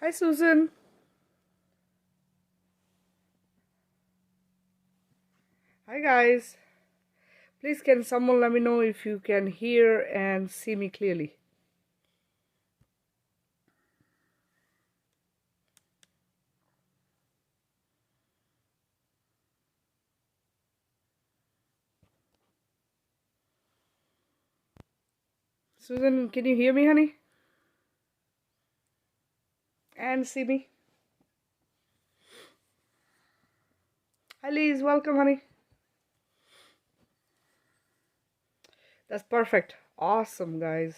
Hi, Susan. Hi, guys. Please, can someone let me know if you can hear and see me clearly? Susan, can you hear me, honey? And see me? Hi, Liz. Welcome, honey. That's perfect. Awesome, guys.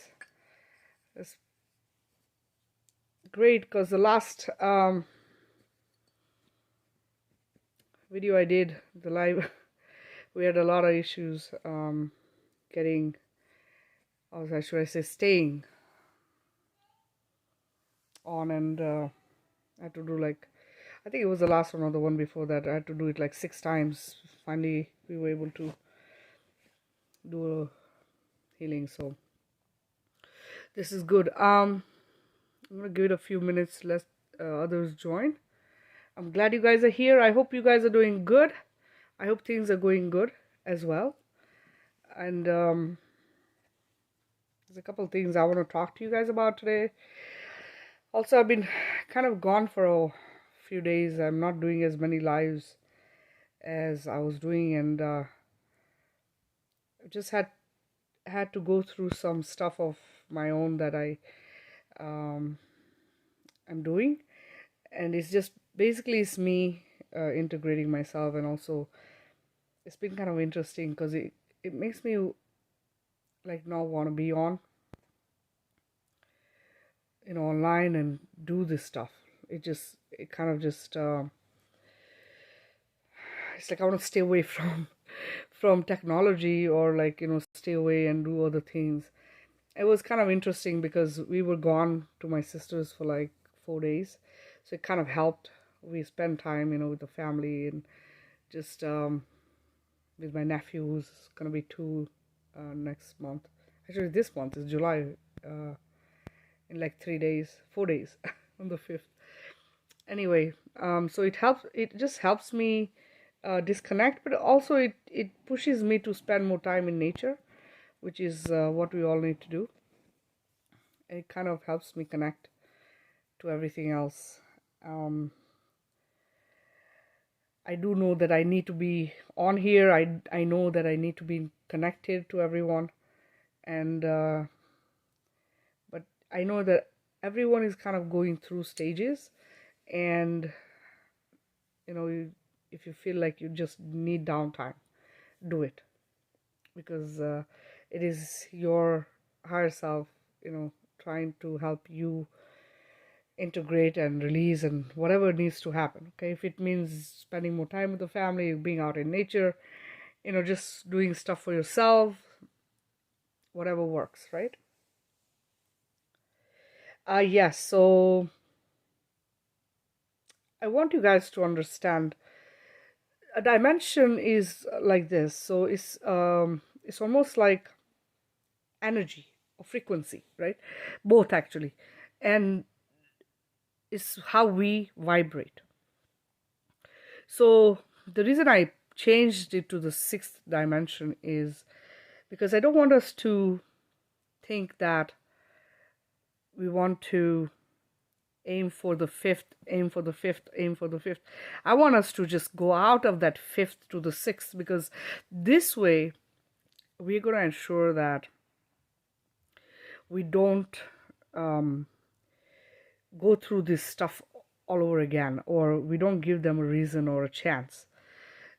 That's great because the last video I did, the live, we had a lot of issues getting, or should I say, staying on, and I had to do like, I think it was the last one or the one before that. I had to do it like 6 times. Finally, we were able to do a healing. So this is good. I'm gonna give it a few minutes, let others join. I'm glad you guys are here. I hope you guys are doing good. I hope things are going good as well. And there's a couple of things I want to talk to you guys about today. Also, I've been kind of gone for a few days. I'm not doing as many lives as I was doing, and just had to go through some stuff of my own that I'm doing, and it's just basically it's me integrating myself, and also it's been kind of interesting because it makes me like not want to be on online and do this stuff. It kind of just it's like I want to stay away from technology, or like stay away and do other things. It was kind of interesting because we were gone to my sister's for like 4 days, so it kind of helped. We spent time with the family, and just with my nephew, who's gonna be 2 next month. Actually, this month is July. In like 3 days, 4 days, on the 5th. Anyway, so it helps. It just helps me disconnect, but also it pushes me to spend more time in nature, which is what we all need to do. And it kind of helps me connect to everything else. I do know that I need to be on here. I know that I need to be connected to everyone, and but I know that everyone is kind of going through stages, and if you feel like you just need downtime, do it, because it is your higher self, trying to help you integrate and release and whatever needs to happen. Okay, if it means spending more time with the family, being out in nature, just doing stuff for yourself, whatever works, right? Yes, so I want you guys to understand a dimension is like this. So it's almost like energy or frequency, right? Both actually, and it's how we vibrate. So the reason I changed it to the 6th dimension is because I don't want us to think that we want to aim for the 5th, aim for the 5th, aim for the 5th. I want us to just go out of that 5th to the 6th, because this way we're going to ensure that we don't go through this stuff all over again, or we don't give them a reason or a chance.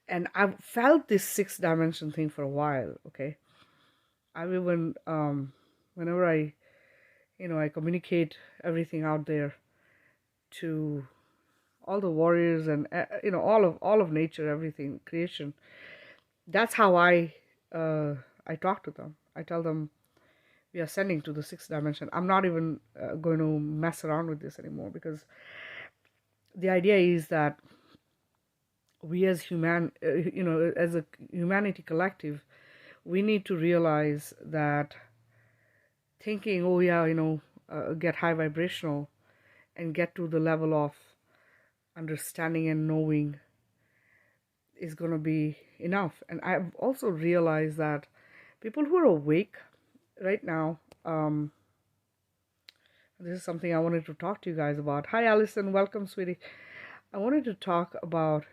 And I've felt this 6th dimension thing for a while. Okay, I've even whenever I communicate everything out there to all the warriors, and all of nature, everything, creation, that's how I talk to them. I tell them we are sending to the 6th dimension. I'm not even going to mess around with this anymore, because the idea is that we as as a humanity collective, we need to realize that thinking, oh yeah, get high vibrational and get to the level of understanding and knowing is going to be enough. And I've also realized that people who are awake right now, this is something I wanted to talk to you guys about. Hi, Allison. Welcome, sweetie. I wanted to talk about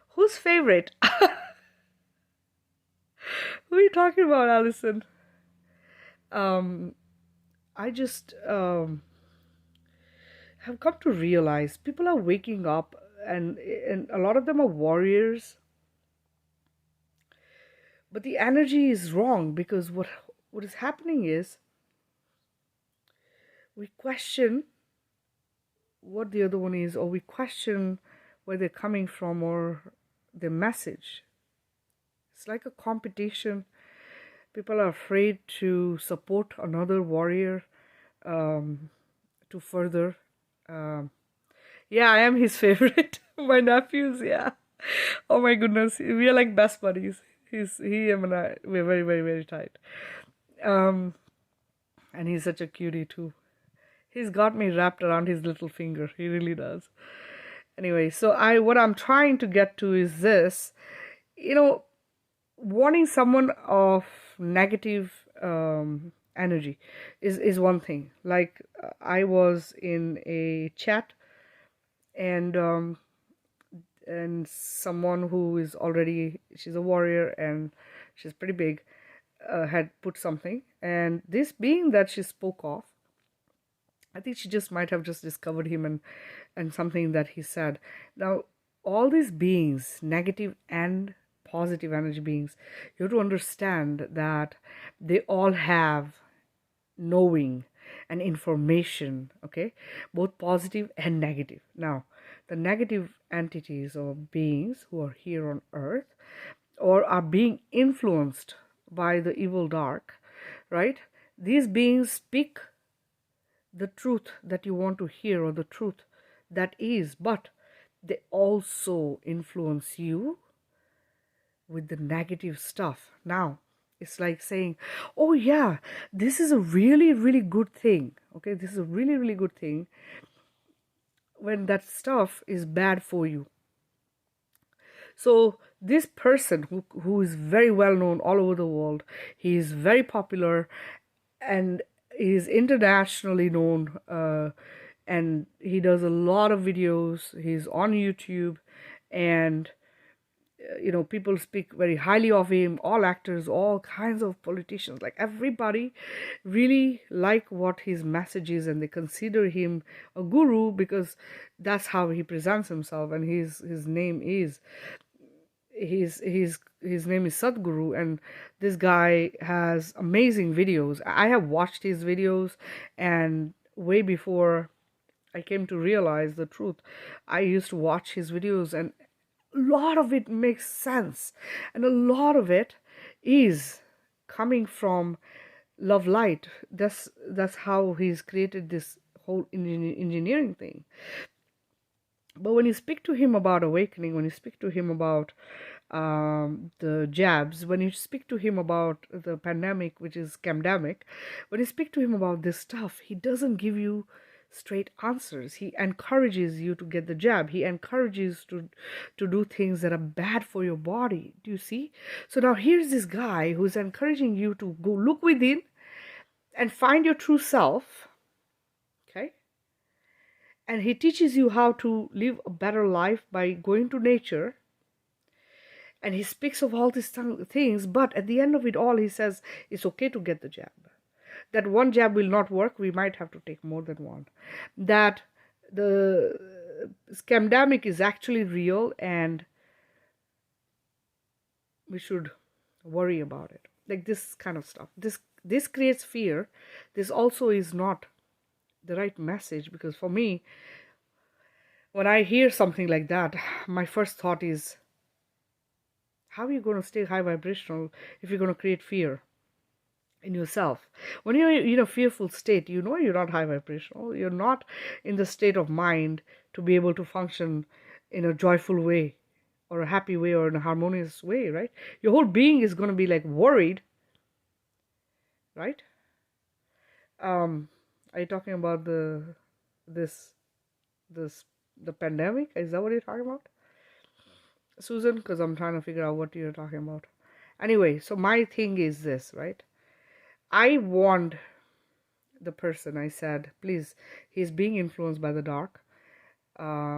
who's favorite? Who are you talking about, Allison? I just have come to realize people are waking up, and a lot of them are warriors, but the energy is wrong, because what is happening is we question what the other one is, or we question where they're coming from, or their message. It's like a competition. People are afraid to support another warrior to further. Yeah, I am his favorite. My nephews, yeah. Oh my goodness, we are like best buddies. He, him, and I, we're very, very, very tight. And he's such a cutie too. He's got me wrapped around his little finger. He really does. Anyway, so what I'm trying to get to is this, warning someone of negative energy is one thing. Like I was in a chat, and someone who is already, she's a warrior and she's pretty big, had put something, and this being that she spoke of, I think she just might have just discovered him and something that he said. Now, all these beings, negative and positive energy beings, you have to understand that they all have knowing and information, okay? Both positive and negative. Now, the negative entities or beings who are here on earth or are being influenced by the evil dark, right? These beings speak the truth that you want to hear, or the truth that is, but they also influence you with the negative stuff. Now, it's like saying, oh yeah, this is a really, really good thing. Okay, this is a really, really good thing, when that stuff is bad for you. So this person who is very well known all over the world, he is very popular and is internationally known, and he does a lot of videos. He's on YouTube, and people speak very highly of him. All actors, all kinds of politicians, like everybody really like what his message is, and they consider him a guru because that's how he presents himself, and his name is his name is Sadhguru, and this guy has amazing videos. I have watched his videos, and way before I came to realize the truth, I used to watch his videos, and a lot of it makes sense, and a lot of it is coming from love light. That's how he's created this whole engineering thing. But when you speak to him about awakening, when you speak to him about the jabs, when you speak to him about the pandemic, which is scamdemic, when you speak to him about this stuff, he doesn't give you straight answers. He encourages you to get the jab. He encourages to do things that are bad for your body. Do you see? So now here's this guy who's encouraging you to go look within and find your true self. Okay? And he teaches you how to live a better life by going to nature. And he speaks of all these things, but at the end of it all, he says it's okay to get the jab. That one jab will not work, we might have to take more than one. That the scamdemic is actually real, and we should worry about it. Like this kind of stuff. This creates fear. This also is not the right message, because for me, when I hear something like that, my first thought is, how are you going to stay high vibrational if you're going to create fear in yourself? When you're in a fearful state, you're not high vibrational. You're not in the state of mind to be able to function in a joyful way, or a happy way, or in a harmonious way, right? Your whole being is going to be like worried, right? Are you talking about this this the pandemic? Is that what you're talking about, Susan? Because I'm trying to figure out what you're talking about. Anyway, so my thing is this, right? I warned the person. I said, please, he's being influenced by the dark.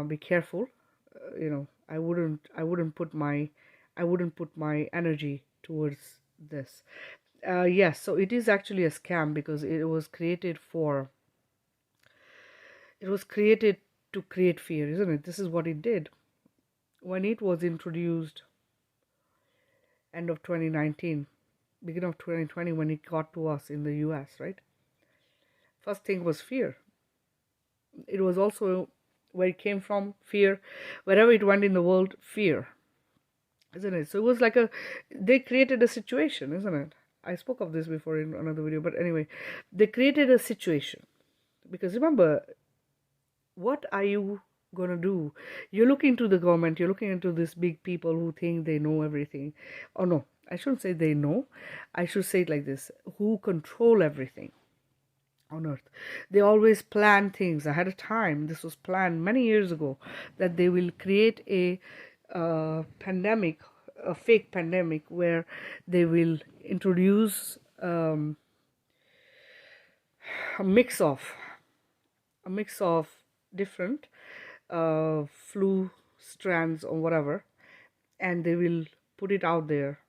Be careful. I wouldn't put my energy towards this. Yes, so it is actually a scam because it was created to create fear, isn't it? This is what it did when it was introduced end of 2019, beginning of 2020, when it got to us in the US, right? First thing was fear. It was also where it came from, fear. Wherever it went in the world, fear, isn't it? So it was like they created a situation, isn't it? I spoke of this before in another video, but anyway, they created a situation. Because remember, what are you going to do? You're looking to the government, you're looking into these big people who think they know everything. Oh no, I shouldn't say they know. I should say it like this: who control everything on earth. They always plan things ahead of time. This was planned many years ago that they will create a pandemic, a fake pandemic, where they will introduce a mix of different flu strands or whatever, and they will put it out there.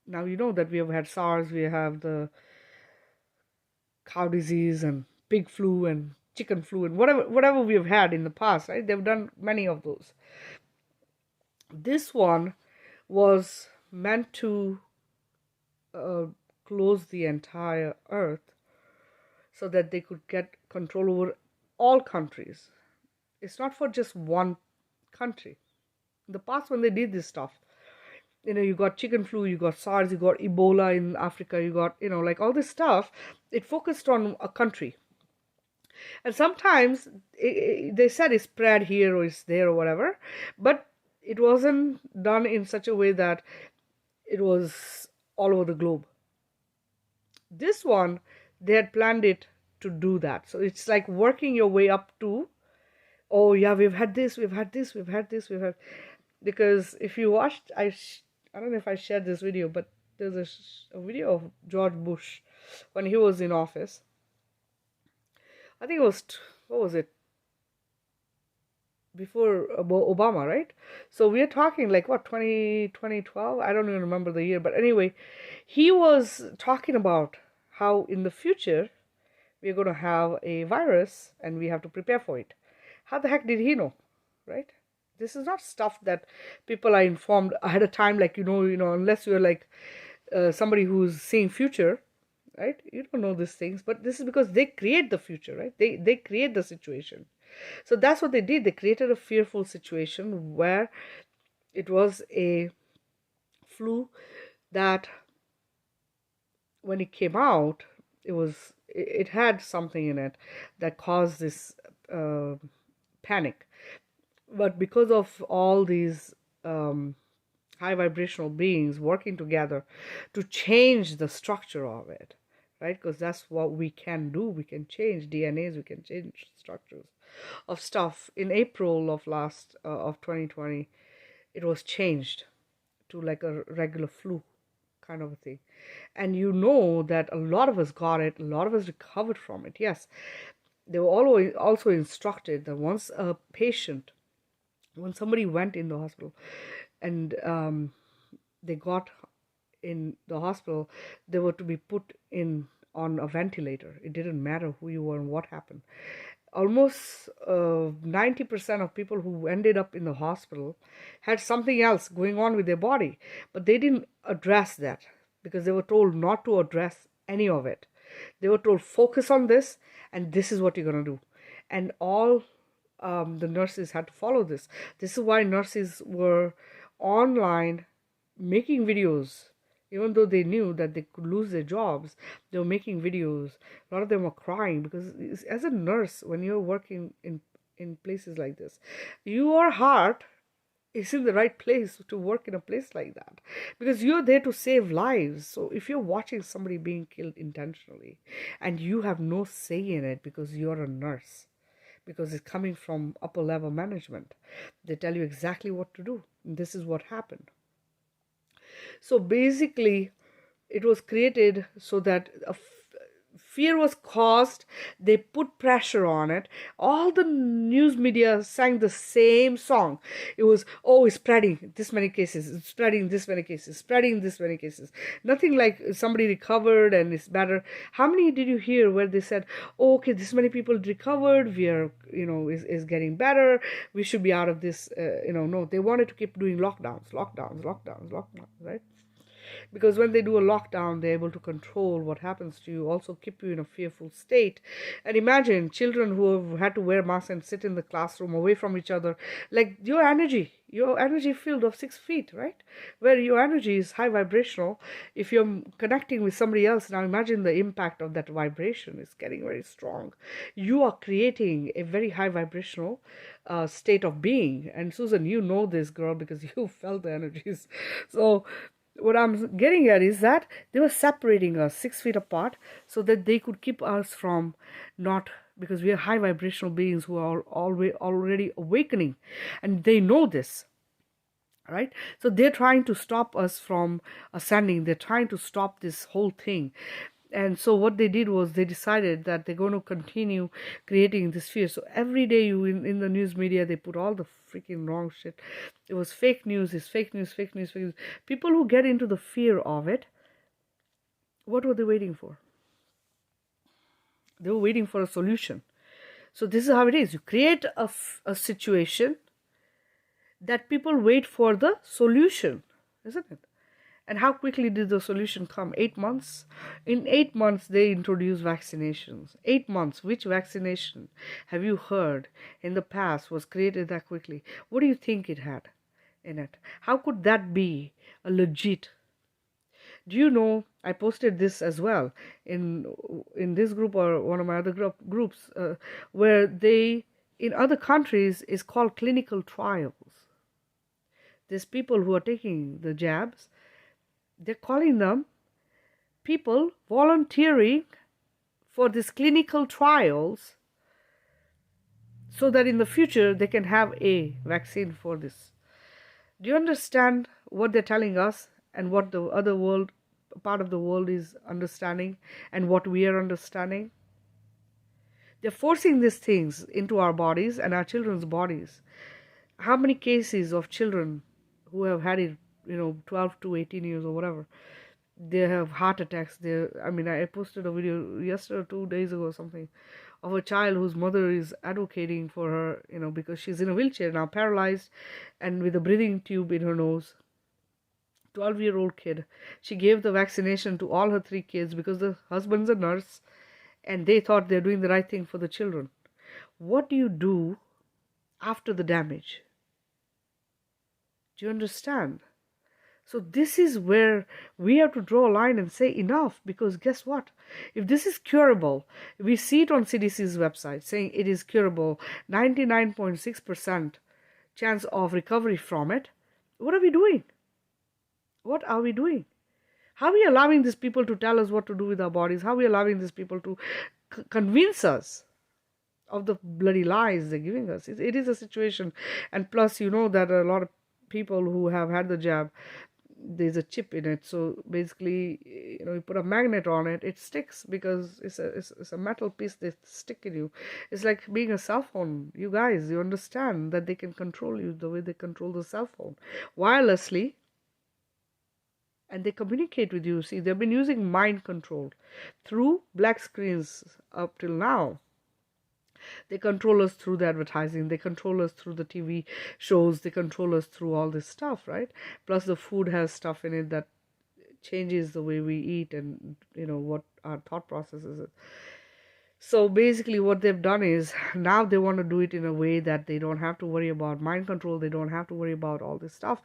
Now you know that we have had SARS, we have the cow disease and pig flu and chicken flu and whatever we have had in the past, right? They've done many of those. This one was meant to close the entire earth so that they could get control over all countries. It's not for just one country. In the past, when they did this stuff, you got chicken flu, you got SARS, you got Ebola in Africa, you got, like all this stuff, it focused on a country. And sometimes they said it's spread here or it's there or whatever, but it wasn't done in such a way that it was all over the globe. This one, they had planned it to do that. So it's like working your way up to, oh yeah, we've had this, because if you watched, I don't know if I shared this video, but there's a video of George Bush when he was in office. I think it was, what was it? Before Obama, right? So we're talking like what, 2012? I don't even remember the year, but anyway, he was talking about how in the future we're going to have a virus and we have to prepare for it. How the heck did he know, right? This is not stuff that people are informed ahead of time, like, unless you're like somebody who's seeing future, right? You don't know these things, but this is because they create the future, right? They create the situation. So that's what they did. They created a fearful situation where it was a flu that when it came out, it had something in it that caused this panic. But because of all these high vibrational beings working together to change the structure of it, right? Because that's what we can do. We can change DNAs, we can change structures of stuff. In April of 2020, it was changed to like a regular flu kind of a thing. And that a lot of us got it, a lot of us recovered from it. Yes, they were always also instructed that when somebody went in the hospital and they got in the hospital, they were to be put on a ventilator. It didn't matter who you were and what happened. Almost 90% of people who ended up in the hospital had something else going on with their body, but they didn't address that because they were told not to address any of it. They were told, focus on this, and this is what you're going to do. And all the nurses had to follow this. This is why nurses were online making videos. Even though they knew that they could lose their jobs, they were making videos. A lot of them were crying because as a nurse, when you're working in places like this, your heart is in the right place to work in a place like that, because you're there to save lives. So if you're watching somebody being killed intentionally and you have no say in it because you're a nurse, because it's coming from upper level management, they tell you exactly what to do. And this is what happened. So basically, it was created so that fear was caused. They put pressure on it. All the news media sang the same song. It was, oh, it's spreading this many cases, it's spreading this many cases, spreading this many cases. Nothing like somebody recovered and it's better. How many did you hear where they said, oh, okay, this many people recovered, we are, is getting better, we should be out of this? No, they wanted to keep doing lockdowns, right? Because when they do a lockdown, they're able to control what happens to you, also keep you in a fearful state. And imagine children who have had to wear masks and sit in the classroom away from each other, like your energy field of 6 feet, right, where your energy is high vibrational. If you're connecting with somebody else, now imagine the impact of that vibration is getting very strong. You are creating a very high vibrational state of being. And Susan, you know this, girl, because you felt the energies. So what I'm getting at is that they were separating us 6 feet apart so that they could keep us from not, because we are high vibrational beings who are already awakening, and they know this, right? So they're trying to stop us from ascending. They're trying to stop this whole thing. And so what they did was they decided that they're going to continue creating this fear. So every day in the news media, they put all the freaking wrong shit. It was fake news, it's fake news, fake news, fake news. People who get into the fear of it, what were they waiting for? They were waiting for a solution. So this is how it is. You create a situation that people wait for the solution, isn't it? And how quickly did the solution come? 8 months? In 8 months, they introduced vaccinations. 8 months. Which vaccination have you heard in the past was created that quickly? What do you think it had in it? How could that be a legit? Do you know, I posted this as well in this group or one of my other groups where they, in other countries, is called clinical trials. There's people who are taking the jabs. They're calling them people volunteering for these clinical trials so that in the future they can have a vaccine for this. Do you understand what they're telling us and what the other part of the world is understanding and what we are understanding? They're forcing these things into our bodies and our children's bodies. How many cases of children who have had it, 12 to 18 years or whatever, they have heart attacks. I posted a video yesterday or 2 days ago or something of a child whose mother is advocating for her, because she's in a wheelchair now, paralyzed and with a breathing tube in her nose. 12-year-old kid. She gave the vaccination to all her 3 kids because the husband's a nurse and they thought they're doing the right thing for the children. What do you do after the damage? Do you understand? So this is where we have to draw a line and say enough, because guess what? If this is curable, we see it on CDC's website saying it is curable, 99.6% chance of recovery from it. What are we doing? What are we doing? How are we allowing these people to tell us what to do with our bodies? How are we allowing these people to convince us of the bloody lies they're giving us? It is a situation. And plus, you know that a lot of people who have had the jab, there's a chip in it. So basically, you put a magnet on it, it sticks because it's a metal piece they stick in you. It's like being a cell phone. You guys, you understand that they can control you the way they control the cell phone wirelessly. And they communicate with you. See, they've been using mind control through black screens up till now. They control us through the advertising. They control us through the TV shows. They control us through all this stuff, right? Plus the food has stuff in it that changes the way we eat and, what our thought process is. So basically what they've done is now they want to do it in a way that they don't have to worry about mind control. They don't have to worry about all this stuff.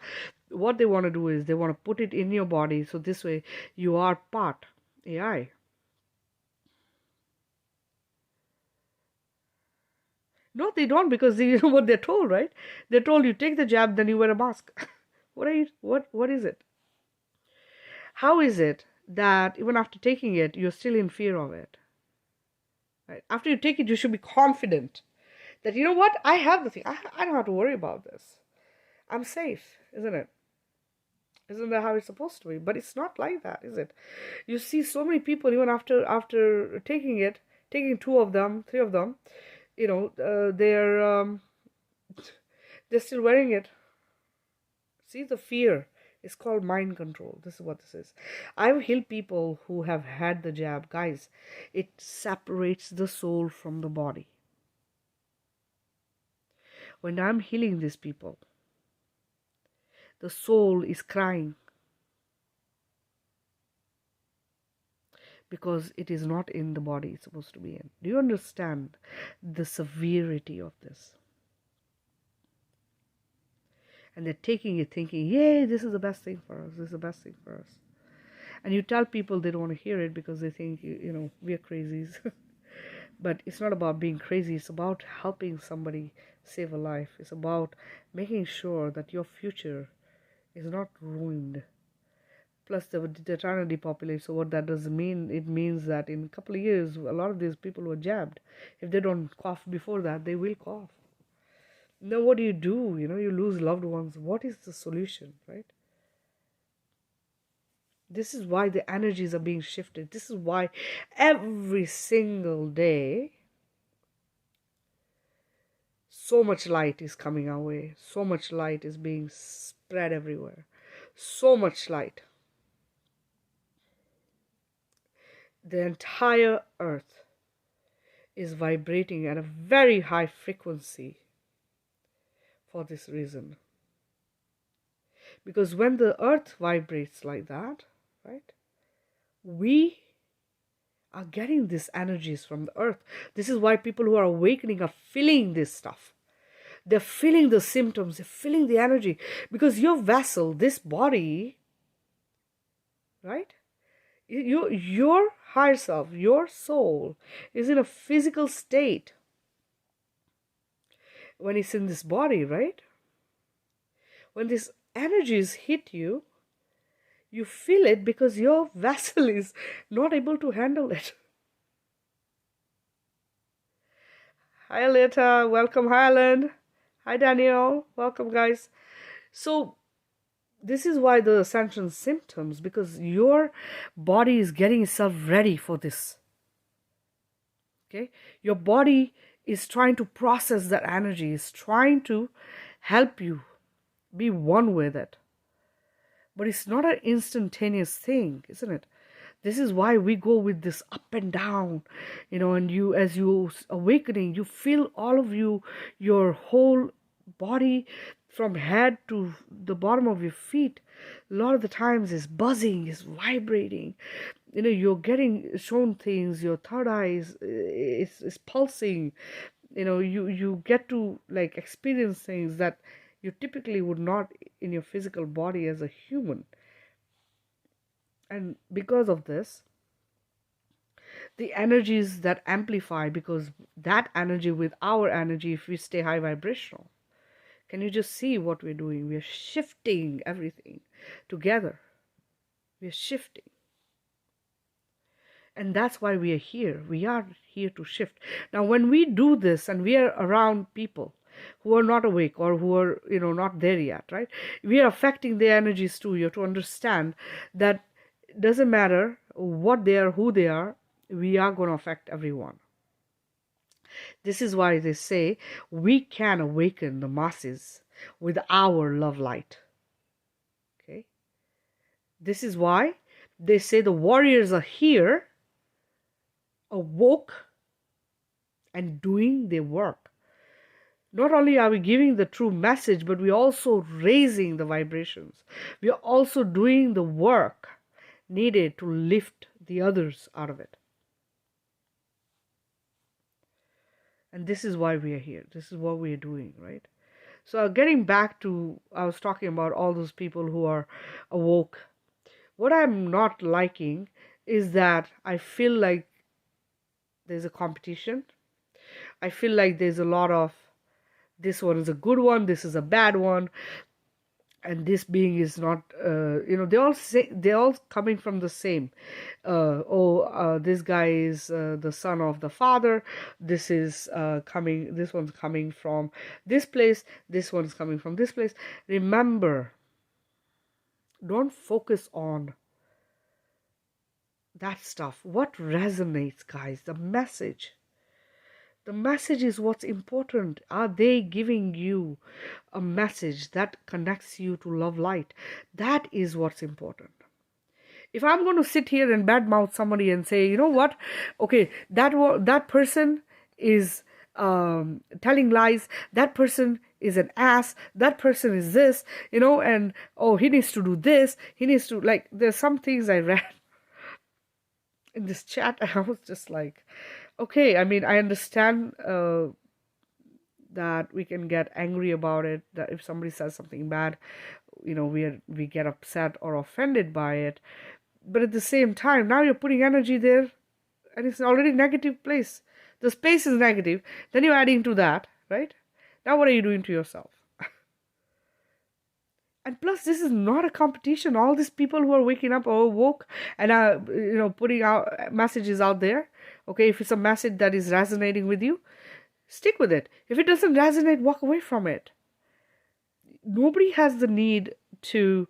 What they want to do is they want to put it in your body. So this way you are part AI. No, they don't, because you know what they're told, right? They're told you take the jab, then you wear a mask. What is it? How is it that even after taking it, you're still in fear of it? Right? After you take it, you should be confident that, you know what, I have the thing. I don't have to worry about this. I'm safe, isn't it? Isn't that how it's supposed to be? But it's not like that, is it? You see so many people, even after taking it, taking two of them, three of them, they're still wearing it. See, the fear is called mind control. This is what this is. I've healed people who have had the jab. Guys, it separates the soul from the body. When I'm healing these people, the soul is crying because it is not in the body it's supposed to be in. Do you understand the severity of this? And they're taking it thinking, yay, this is the best thing for us. This is the best thing for us. And you tell people they don't want to hear it because they think, we're crazies. But it's not about being crazy. It's about helping somebody save a life. It's about making sure that your future is not ruined. Plus, they're trying to depopulate. So what that does mean, it means that in a couple of years, a lot of these people were jabbed. If they don't cough before that, they will cough. Now, what do? You lose loved ones. What is the solution, right? This is why the energies are being shifted. This is why every single day, so much light is coming our way. So much light is being spread everywhere. So much light. The entire earth is vibrating at a very high frequency for this reason. Because when the earth vibrates like that, right, we are getting these energies from the earth. This is why people who are awakening are feeling this stuff. They're feeling the symptoms, they're feeling the energy. Because your vessel, this body, right, your higher self, your soul is in a physical state when it's in this body, right? When these energies hit you, you feel it because your vessel is not able to handle it. Hi Aleta, welcome Highland. Hi Daniel, welcome guys. So this is why the ascension symptoms, because your body is getting itself ready for this. Okay, your body is trying to process that energy, is trying to help you be one with it. But it's not an instantaneous thing, isn't it? This is why we go with this up and down, and you, as you awakening, you feel all of you, your whole body from head to the bottom of your feet, a lot of the times is buzzing, is vibrating. You're getting shown things, your third eye is pulsing. You get to like experience things that you typically would not in your physical body as a human. And because of this, the energies that amplify, because that energy with our energy, if we stay high vibrational, can you just see what we're doing? We're shifting everything together. We're shifting. And that's why we are here. We are here to shift. Now, when we do this and we are around people who are not awake or who are, not there yet, right? We are affecting their energies too. You have to understand that it doesn't matter what they are, who they are, we are going to affect everyone. This is why they say we can awaken the masses with our love light. Okay? This is why they say the warriors are here, awoke, and doing their work. Not only are we giving the true message, but we're also raising the vibrations. We are also doing the work needed to lift the others out of it. And this is why we are here. This is what we are doing, right? So getting back to, I was talking about all those people who are awoke. What I'm not liking is that I feel like there's a competition. I feel like there's a lot of, this one is a good one, this is a bad one, and this being is not, they're all coming from the same. This guy is the son of the father. This one's coming from this place. This one's coming from this place. Remember, don't focus on that stuff. What resonates, guys? The message. The message is what's important. Are they giving you a message that connects you to love light? That is what's important. If I'm going to sit here and badmouth somebody and say, you know what, okay, that person is telling lies, that person is an ass, that person is this, and oh, he needs to do this, he needs to, like, there's some things I read in this chat, and I was just like, okay, I mean, I understand that we can get angry about it, that if somebody says something bad, we get upset or offended by it. But at the same time, now you're putting energy there, and it's already negative place. The space is negative. Then you're adding to that, right? Now what are you doing to yourself? And plus, this is not a competition. All these people who are waking up or woke and are, putting out messages out there. Okay, if it's a message that is resonating with you, stick with it. If it doesn't resonate, walk away from it. Nobody has the need to,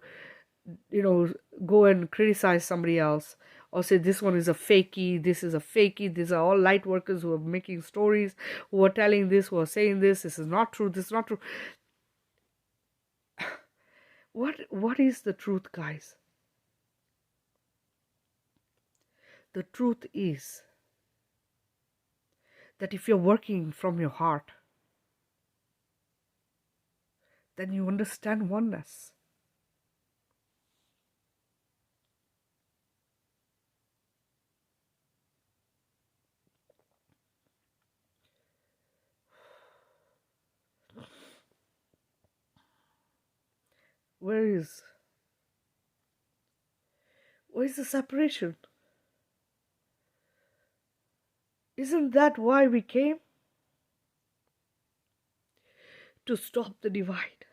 go and criticize somebody else or say this one is a fakey, this is a fakey. These are all light workers who are making stories, who are telling this, who are saying this is not true, this is not true. What is the truth, guys? The truth is that if you're working from your heart, then you understand oneness. Where is the separation? Isn't that why we came? To stop the divide.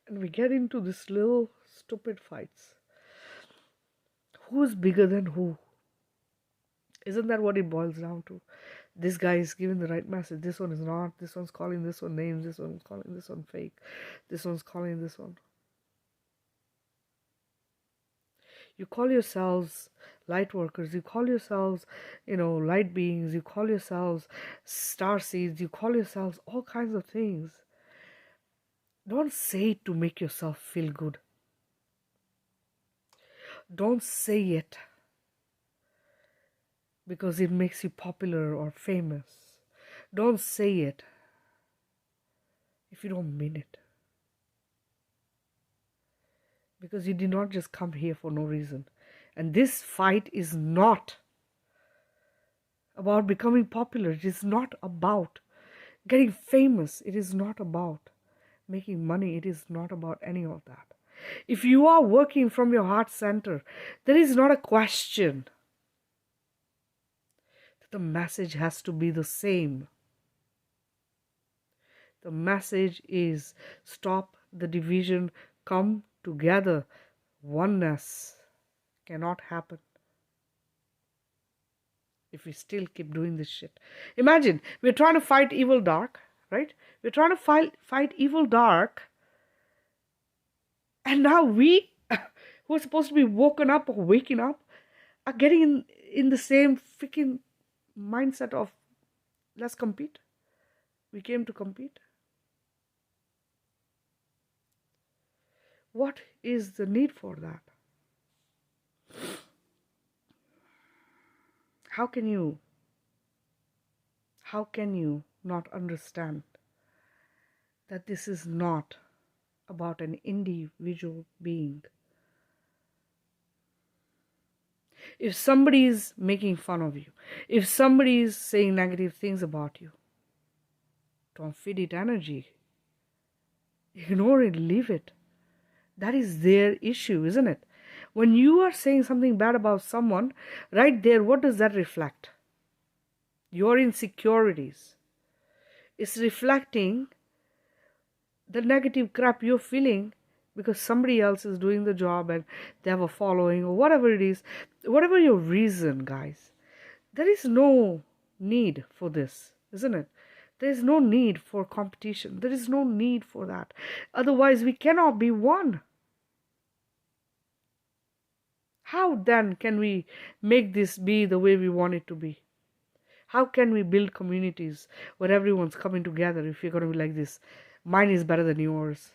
And we get into these little stupid fights. Who's bigger than who? Isn't that what it boils down to? This guy is giving the right message. This one is not. This one's calling this one names. This one's calling this one fake. This one's calling this one. You call yourselves light workers. You call yourselves, light beings. You call yourselves star seeds. You call yourselves all kinds of things. Don't say it to make yourself feel good. Don't say it because it makes you popular or famous. Don't say it if you don't mean it. Because you did not just come here for no reason. And this fight is not about becoming popular. It is not about getting famous. It is not about making money. It is not about any of that. If you are working from your heart center, there is not a question. The message has to be the same. The message is stop the division, come together. Oneness cannot happen if we still keep doing this shit. Imagine, we're trying to fight evil dark, right? We're trying to fight evil dark, and now we, who are supposed to be woken up or waking up, are getting in the same freaking mindset of let's compete. We came to compete. What is the need for that? How can you not understand that this is not about an individual being? If somebody is making fun of you, if somebody is saying negative things about you, don't feed it energy. Ignore it, leave it. That is their issue, isn't it? When you are saying something bad about someone, right there, what does that reflect? Your insecurities. It's reflecting the negative crap you're feeling because somebody else is doing the job and they have a following or whatever it is. Whatever your reason, guys, there is no need for this, isn't it? There is no need for competition. There is no need for that. Otherwise, we cannot be one. How then can we make this be the way we want it to be? How can we build communities where everyone's coming together if you're going to be like this? Mine is better than yours.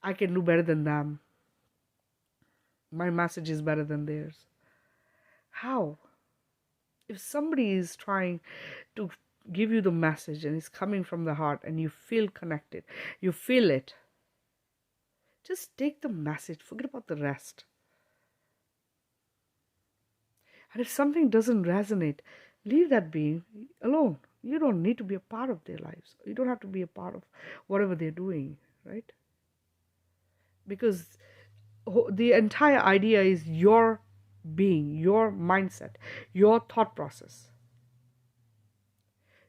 I can do better than them. My message is better than theirs. How? If somebody is trying to give you the message and it's coming from the heart and you feel connected, you feel it, just take the message, forget about the rest. And if something doesn't resonate, leave that being alone. You don't need to be a part of their lives. You don't have to be a part of whatever they're doing, right? Because the entire idea is your being, your mindset, your thought process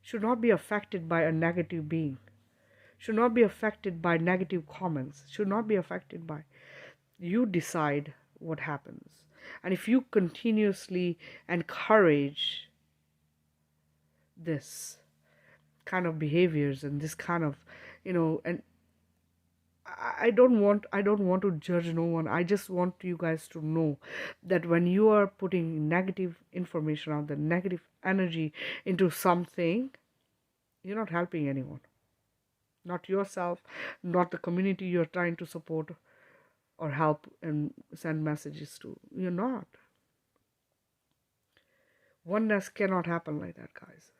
should not be affected by a negative being, should not be affected by negative comments, should not be affected by. You decide what happens. And if you continuously encourage this kind of behaviors and this kind of, and I don't want to judge no one. I just want you guys to know that when you are putting negative information out there, negative energy into something, you're not helping anyone. Not yourself, not the community you're trying to support or help and send messages to. You're not. Oneness cannot happen like that, guys.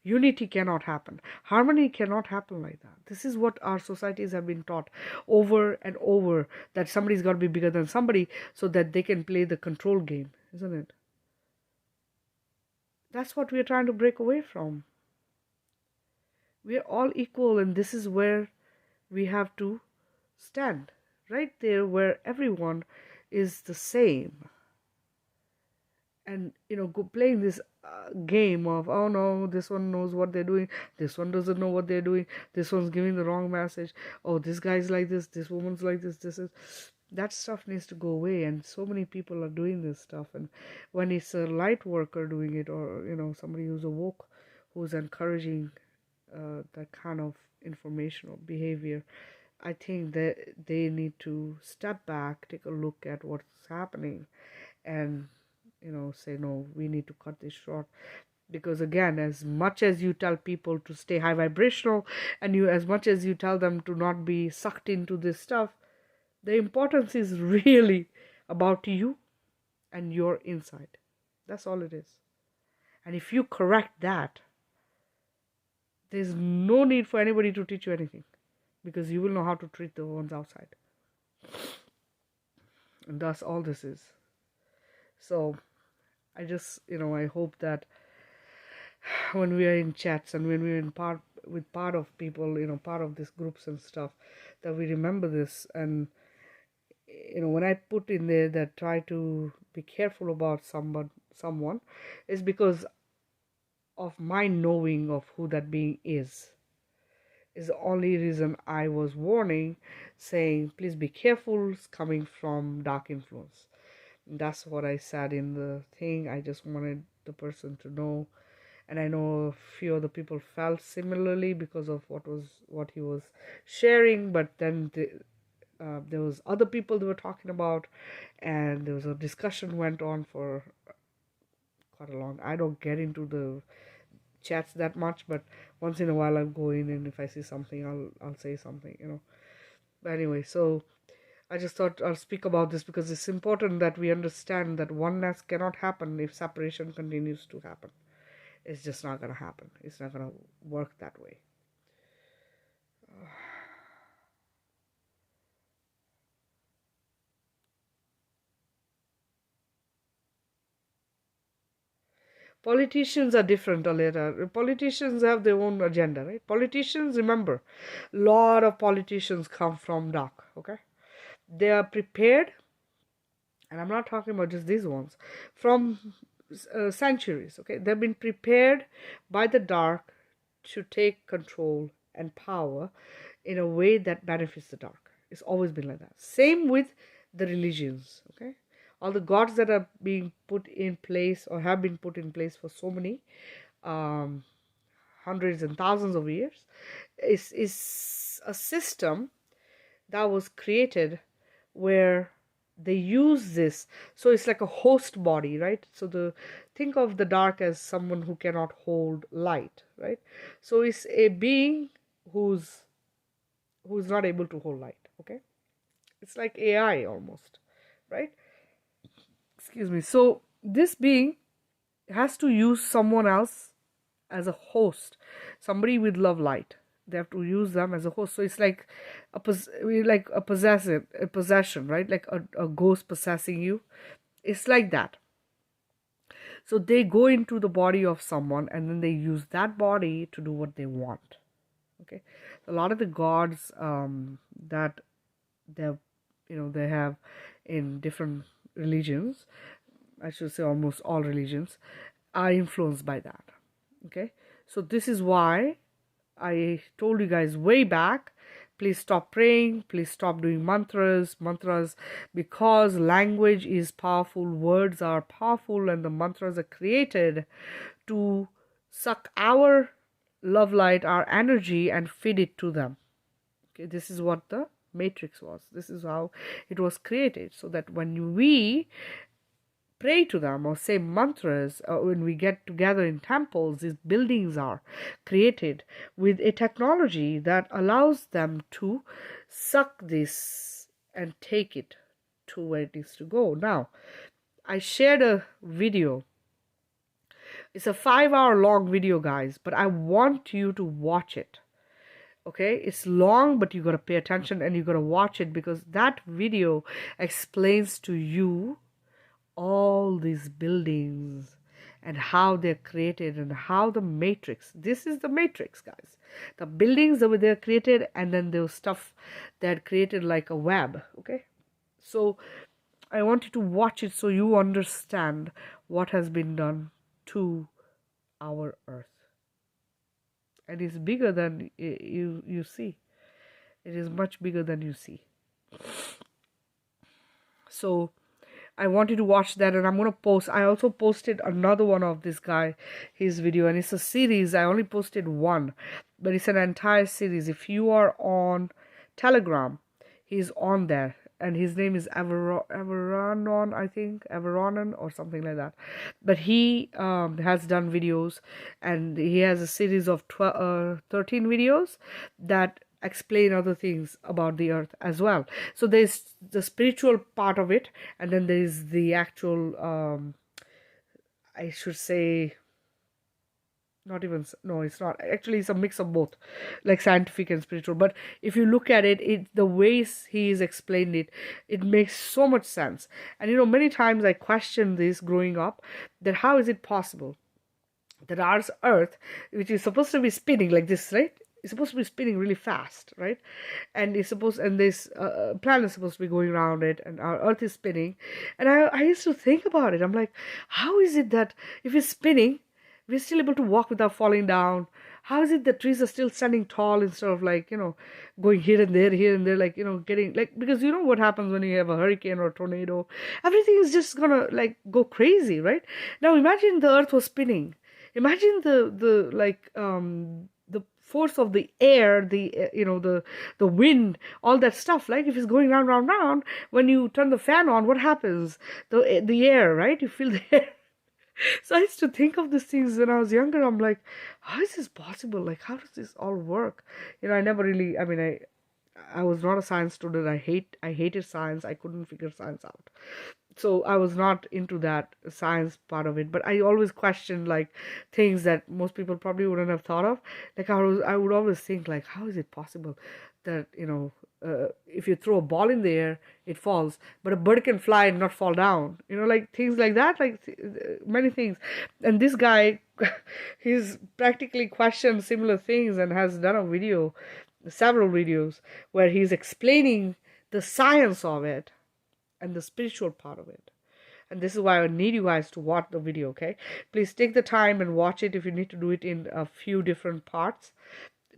Unity cannot happen. Harmony cannot happen like that. This is what our societies have been taught over and over, that somebody's got to be bigger than somebody so that they can play the control game, isn't it? That's what we're trying to break away from. We're all equal, and this is where we have to stand. Right there where everyone is the same. And, playing this game of, oh no, this one knows what they're doing, this one doesn't know what they're doing, this one's giving the wrong message, oh, this guy's like this woman's like this, that stuff needs to go away. And so many people are doing this stuff. And when it's a light worker doing it, or, somebody who's awoke, who's encouraging that kind of information or behavior, I think that they need to step back, take a look at what's happening, and say, no, we need to cut this short. Because again, as much as you tell people to stay high vibrational, and as much as you tell them to not be sucked into this stuff, the importance is really about you and your inside. That's all it is. And if you correct that, there's no need for anybody to teach you anything, because you will know how to treat the ones outside. And that's all this is. So I just, I hope that when we are in chats and when we're in part of people, part of these groups and stuff, that we remember this. And, when I put in there that try to be careful about someone, is because of my knowing of who that being is the only reason I was warning, saying, please be careful, it's coming from dark influence. That's what I said in the thing. I just wanted the person to know. And I know a few other people felt similarly because of what he was sharing. But then there was other people they were talking about, and there was a discussion went on for quite a long. I don't get into the chats that much, but once in a while I'll go in, and if I see something, I'll say something, But anyway, so I just thought I'll speak about this because it's important that we understand that oneness cannot happen if separation continues to happen. It's just not going to happen. It's not going to work that way. Politicians are different, Aleta. Politicians have their own agenda, right? Politicians, remember, a lot of politicians come from dark, okay? They are prepared, and I'm not talking about just these ones, from centuries. Okay, they've been prepared by the dark to take control and power in a way that benefits the dark. It's always been like that. Same with the religions. Okay, all the gods that are being put in place or have been put in place for so many um, hundreds and thousands of years is a system that was created where they use this. So it's like a host body, right? So the think of the dark as someone who cannot hold light, right? So it's a being who's not able to hold light. Okay, it's like AI almost, right? Excuse me. So this being has to use someone else as a host, somebody with love light. They have to use them as a host. So it's like a possession, right? Like a ghost possessing you. It's like that. So they go into the body of someone and then they use that body to do what they want. Okay, a lot of the gods that they they have in different religions, I should say almost all religions, are influenced by that. Okay, so this is why I told you guys way back, please stop praying, please stop doing mantras, because language is powerful, words are powerful, and the mantras are created to suck our love light, our energy, and feed it to them. Okay, this is what the matrix was. This is how it was created, so that when we pray to them or say mantras, when we get together in temples, these buildings are created with a technology that allows them to suck this and take it to where it needs to go. Now, I shared a video. It's a 5-hour long video, guys, but I want you to watch it. Okay, it's long, but you got to pay attention and you got to watch it, because that video explains to you all these buildings and how they're created and how the matrix, this is the matrix, guys, the buildings that were there created, and then there was stuff that created like a web. Okay, so I want you to watch it so you understand what has been done to our earth. And it's bigger than you see. It is much bigger than you see. So I want you to watch that, and I'm going to post. I also posted another one of this guy, his video, and it's a series. I only posted one, but it's an entire series. If you are on Telegram, he's on there, and his name is Everonon, I think, Everonon or something like that. But he has done videos, and he has a series of 13 videos that explain other things about the earth as well. So there's the spiritual part of it, and then there's the actual I should say, not even, no, it's not actually, it's a mix of both, like scientific and spiritual. But if you look at it, the ways he's explained it, it makes so much sense. And many times I questioned this growing up, that how is it possible that our earth, which is supposed to be spinning like this, right? It's supposed to be spinning really fast, right? And this planet is supposed to be going around it, and our earth is spinning. And I used to think about it. I'm like, how is it that if it's spinning, we're still able to walk without falling down? How is it that trees are still standing tall instead of going here and there, like, getting like, because what happens when you have a hurricane or a tornado? Everything is just gonna like go crazy, right? Now imagine the earth was spinning. Imagine the force of the air, the wind, all that stuff. Like if it's going round, when you turn the fan on, what happens? The air, right? You feel the air. So I used to think of these things when I was younger. I'm like, how is this possible? Like, how does this all work? I never really. I mean, I was not a science student. I hated science. I couldn't figure science out. So I was not into that science part of it, but I always questioned like things that most people probably wouldn't have thought of. Like I would always think like, how is it possible that if you throw a ball in the air, it falls, but a bird can fly and not fall down? Like things like that, like many things. And this guy, he's practically questioned similar things and has done several videos where he's explaining the science of it, and the spiritual part of it. And this is why I need you guys to watch the video, okay? Please take the time and watch it. If you need to do it in a few different parts,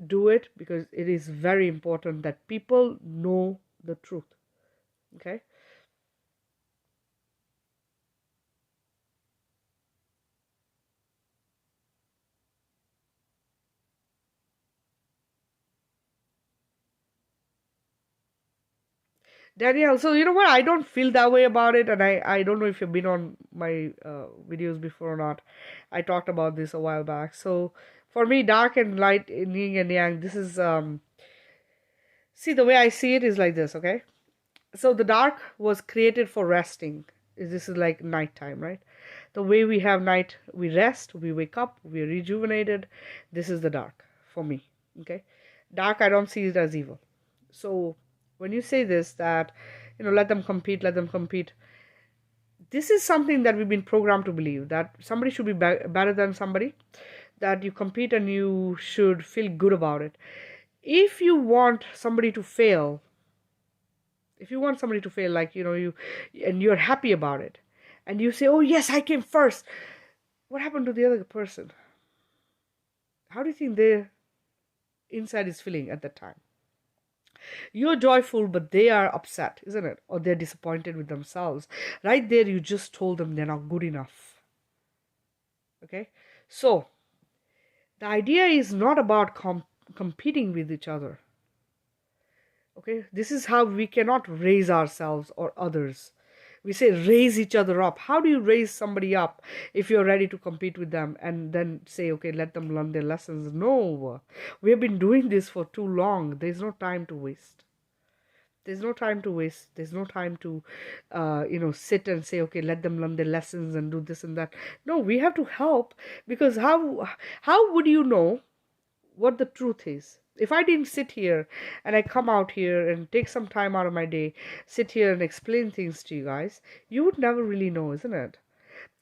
do it, because it is very important that people know the truth, okay? Danielle, so you know what? I don't feel that way about it, and I don't know if you've been on my videos before or not. I talked about this a while back. So for me, dark and light in yin and yang, this is see, the way I see it is like this, okay? So the dark was created for resting. This is like nighttime, right? The way we have night, we rest, we wake up, we're rejuvenated. This is the dark for me, okay? Dark, I don't see it as evil. So when you say this, that, let them compete, let them compete, this is something that we've been programmed to believe, that somebody should be better than somebody, that you compete and you should feel good about it. If you want somebody to fail, like, you, and you're happy about it, and you say, oh yes, I came first, what happened to the other person? How do you think their inside is feeling at that time? You're joyful, but they are upset, isn't it? Or they're disappointed with themselves. Right there, you just told them they're not good enough. Okay? So, the idea is not about competing with each other. Okay? This is how we cannot raise ourselves or others. We say raise each other up. How do you raise somebody up if you're ready to compete with them and then say, okay, let them learn their lessons? No, we have been doing this for too long. There's no time to waste. There's no time to waste. There's no time to, sit and say, okay, let them learn their lessons and do this and that. No, we have to help, because how would you know what the truth is? If I didn't sit here and I come out here and take some time out of my day, sit here and explain things to you guys, you would never really know, isn't it?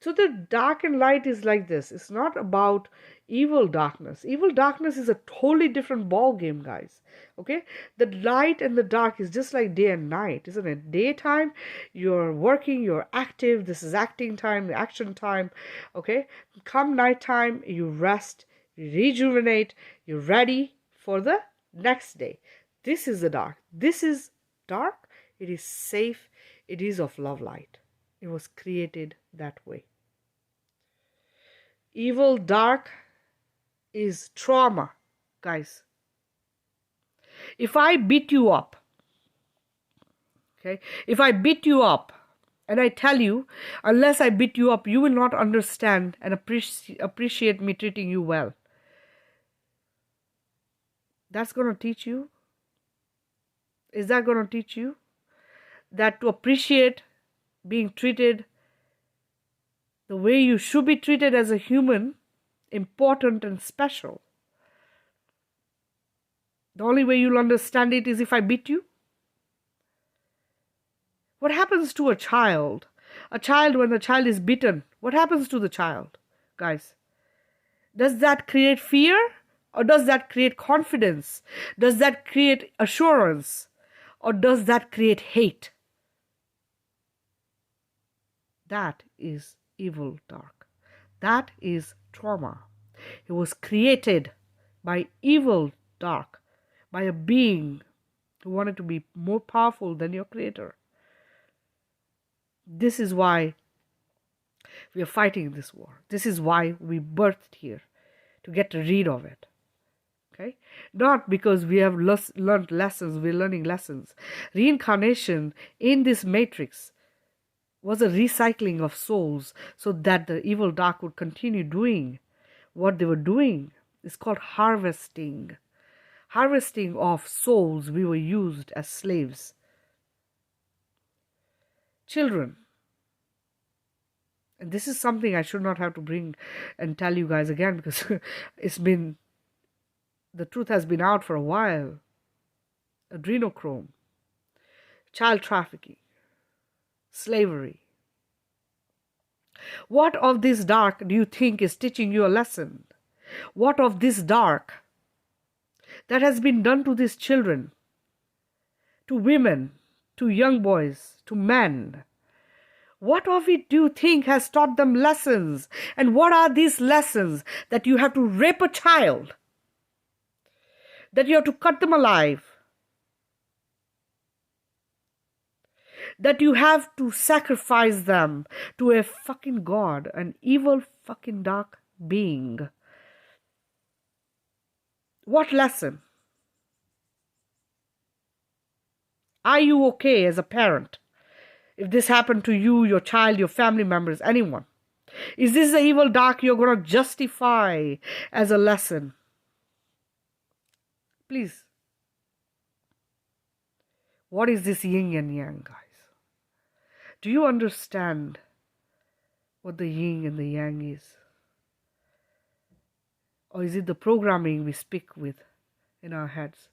So the dark and light is like this. It's not about evil darkness. Evil darkness is a totally different ball game, guys. Okay? The light and the dark is just like day and night, isn't it? Daytime, you're working, you're active. This is acting time, action time. Okay? Come nighttime, you rest, you rejuvenate, you're ready for the next day. This is the dark. This is dark. It is safe. It is of love light. It was created that way. Evil, dark is trauma, guys. If I beat you up, okay, if I beat you up and I tell you, unless I beat you up, you will not understand and appreciate me treating you well. That's going to teach you? Is that going to teach you that to appreciate being treated the way you should be treated as a human, important and special? The only way you'll understand it is if I beat you. What happens to a child? When the child is beaten, what happens to the child, guys? Does that create fear? Or does that create confidence? Does that create assurance? Or does that create hate? That is evil, dark. That is trauma. It was created by evil, dark, by a being who wanted to be more powerful than your creator. This is why we are fighting this war. This is why we birthed here, to get rid of it. Okay? Not because we have learned lessons, we're learning lessons. Reincarnation in this matrix was a recycling of souls so that the evil dark would continue doing what they were doing. It's called harvesting. Harvesting of souls. We were used as slaves. Children. And this is something I should not have to bring and tell you guys again, because the truth has been out for a while. Adrenochrome, child trafficking, slavery. What of this dark do you think is teaching you a lesson? What of this dark that has been done to these children, to women, to young boys, to men. What of it do you think has taught them lessons? And what are these lessons? That you have to rape a child, that you have to cut them alive, that you have to sacrifice them to a fucking god, an evil fucking dark being. What lesson? Are you okay as a parent if this happened to you, your child, your family members, anyone? Is this the evil dark you're going to justify as a lesson? Please. What is this yin and yang, guys? Do you understand what the yin and the yang is? Or is it the programming we speak with in our heads?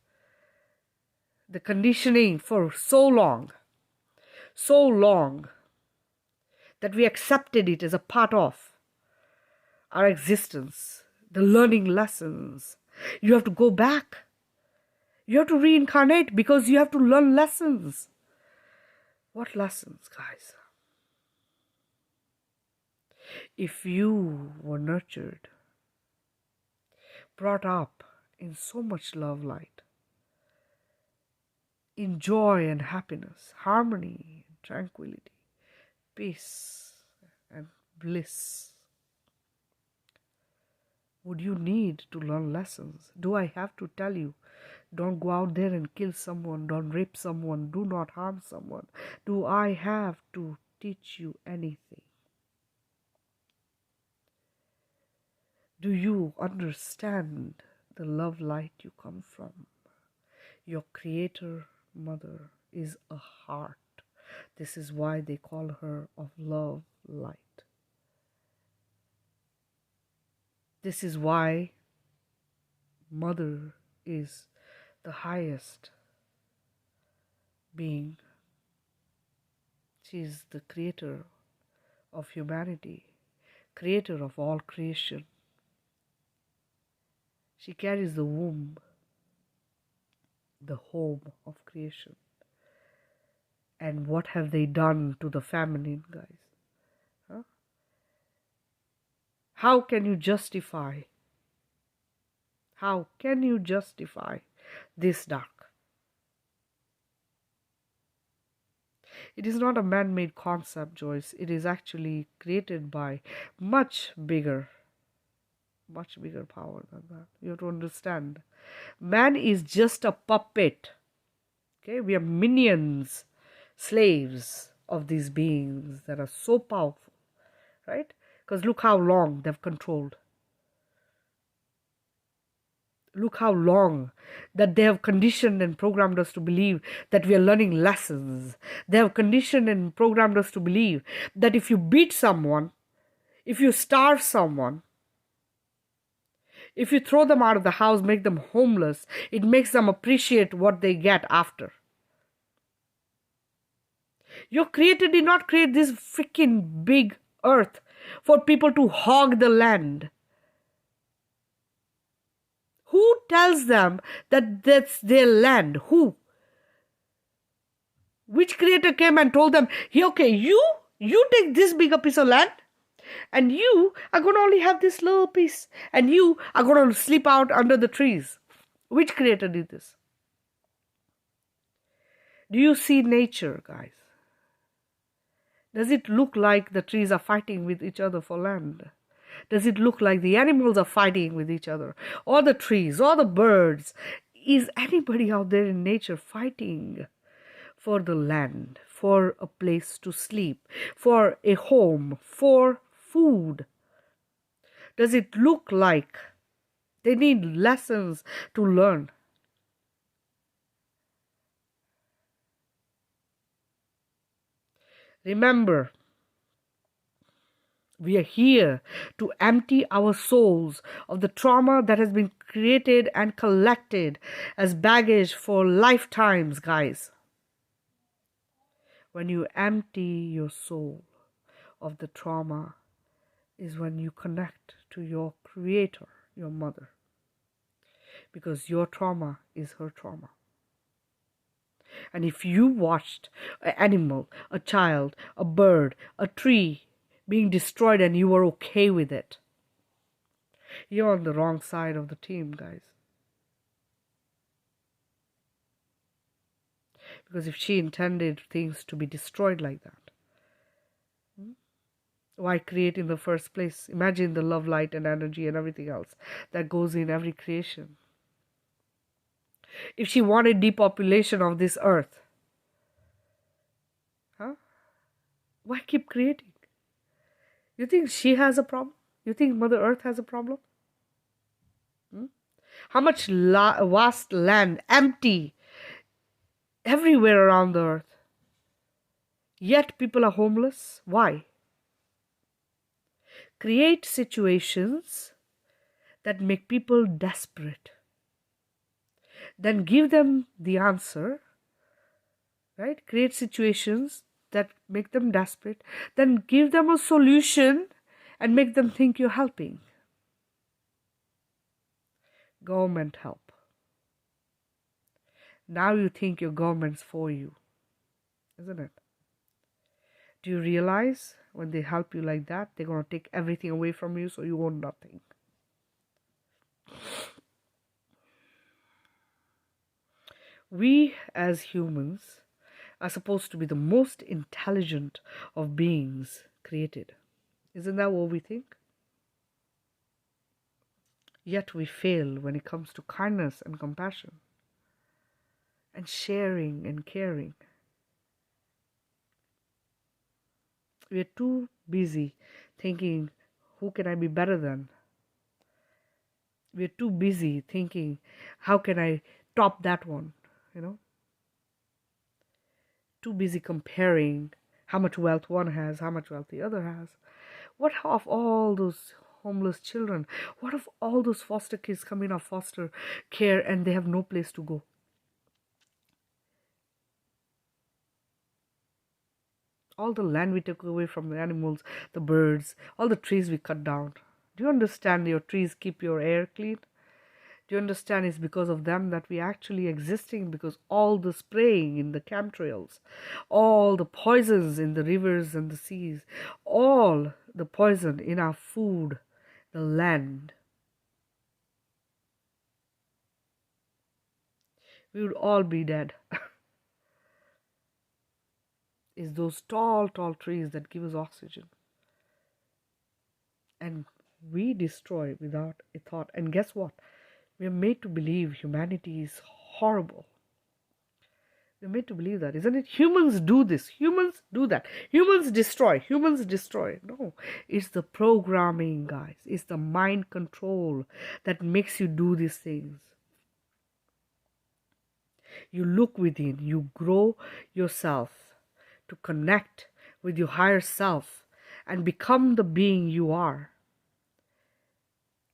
The conditioning for so long that we accepted it as a part of our existence, the learning lessons. You have to go back. You have to reincarnate because you have to learn lessons. What lessons, guys? If you were nurtured, brought up in so much love light, in joy and happiness, harmony, tranquility, peace and bliss, would you need to learn lessons? Do I have to tell you, don't go out there and kill someone, don't rape someone, do not harm someone? Do I have to teach you anything? Do you understand the love light you come from? Your creator mother is a heart. This is why they call her of love light. This is why mother is the highest being. She is the creator of humanity, creator of all creation. She carries the womb, the home of creation. And what have they done to the feminine, guys? Huh? How can you justify? How can you justify this dark? It is not a man-made concept, Joyce. It is actually created by much bigger power than that. You have to understand. Man is just a puppet. Okay, we are minions, slaves of these beings that are so powerful, right? Because look how long they've controlled. Look how long that they have conditioned and programmed us to believe that we are learning lessons. They have conditioned and programmed us to believe that if you beat someone, if you starve someone, if you throw them out of the house, make them homeless, it makes them appreciate what they get after. Your creator did not create this freaking big earth for people to hog the land. Who tells them that that's their land? Who? Which creator came and told them, okay, you take this bigger piece of land, and you are going to only have this little piece, and you are going to sleep out under the trees? Which creator did this? Do you see nature, guys? Does it look like the trees are fighting with each other for land? Does it look like the animals are fighting with each other? Or the trees, or the birds? Is anybody out there in nature fighting for the land, for a place to sleep, for a home, for food? Does it look like they need lessons to learn? Remember, we are here to empty our souls of the trauma that has been created and collected as baggage for lifetimes, guys. When you empty your soul of the trauma is when you connect to your creator, your mother. Because your trauma is her trauma. And if you watched an animal, a child, a bird, a tree being destroyed and you were okay with it, you're on the wrong side of the team, guys. Because if she intended things to be destroyed like that, why create in the first place? Imagine the love, light, and energy and everything else that goes in every creation. If she wanted depopulation of this earth, why keep creating? You think she has a problem? You think Mother Earth has a problem? How much vast land empty everywhere around the earth? Yet people are homeless. Why? Create situations that make people desperate. Then give them the answer, right? Create situations that make them desperate. Then give them a solution and make them think you're helping. Government help. Now you think your government's for you, isn't it? Do you realize when they help you like that, they're going to take everything away from you so you own nothing? We as humans are supposed to be the most intelligent of beings created. Isn't that what we think? Yet we fail when it comes to kindness and compassion and sharing and caring. We are too busy thinking, who can I be better than? We are too busy thinking, how can I top that one? Too busy comparing how much wealth one has, how much wealth the other has. What of all those homeless children? What of all those foster kids coming off foster care and they have no place to go? All the land we took away from the animals, the birds, all the trees we cut down. Do you understand your trees keep your air clean? Do you understand it's because of them that we actually existing? Because all the spraying in the chemtrails, all the poisons in the rivers and the seas, all the poison in our food, the land, we would all be dead. It's those tall, tall trees that give us oxygen. And we destroy without a thought. And guess what? We are made to believe humanity is horrible. We're made to believe that, isn't it? Humans do this. Humans do that. Humans destroy. Humans destroy. No, it's the programming, guys. It's the mind control that makes you do these things. You look within. You grow yourself to connect with your higher self and become the being you are.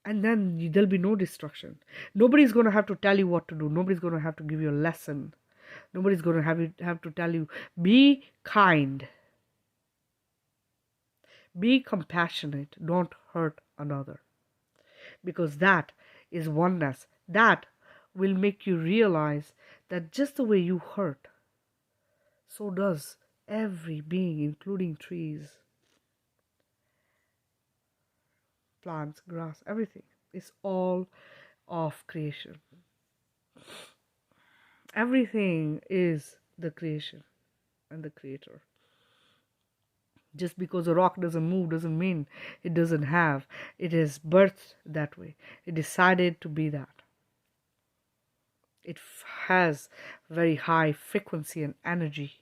And then there'll be no destruction. Nobody's going to have to tell you what to do. Nobody's going to have to give you a lesson. Nobody's going to have to tell you, be kind. Be compassionate. Don't hurt another. Because that is oneness. That will make you realize that just the way you hurt, so does every being, including trees, plants, grass, everything. It's all of creation. Everything is the creation and the creator. Just because a rock doesn't move doesn't mean it doesn't have. It is birthed that way. It decided to be that. It has very high frequency and energy.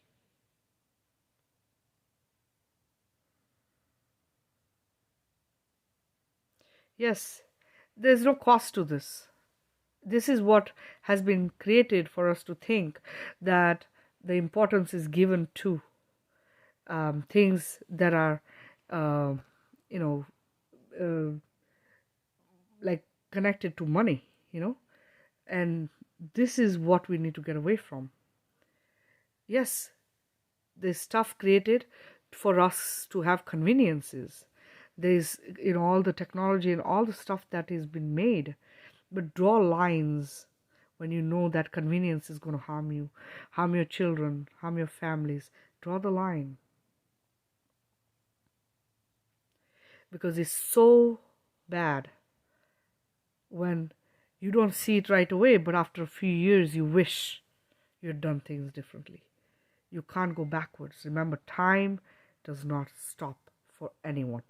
Yes, there's no cost to this. This is what has been created for us to think that the importance is given to things that are, like connected to money, and this is what we need to get away from. Yes, there's stuff created for us to have conveniences. There's, all the technology and all the stuff that has been made, but draw lines when you know that convenience is going to harm you, harm your children, harm your families. Draw the line. Because it's so bad when you don't see it right away, but after a few years you wish you had done things differently. You can't go backwards. Remember, time does not stop for anyone.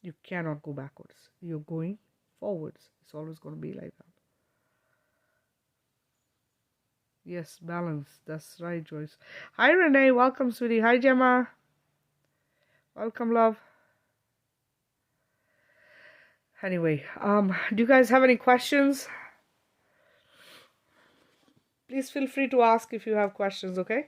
You cannot go backwards. You're going forwards. It's always going to be like that. Yes, balance. That's right, Joyce. Hi, Renee. Welcome, sweetie. Hi, Gemma. Welcome, love. Anyway, do you guys have any questions? Please feel free to ask if you have questions, okay?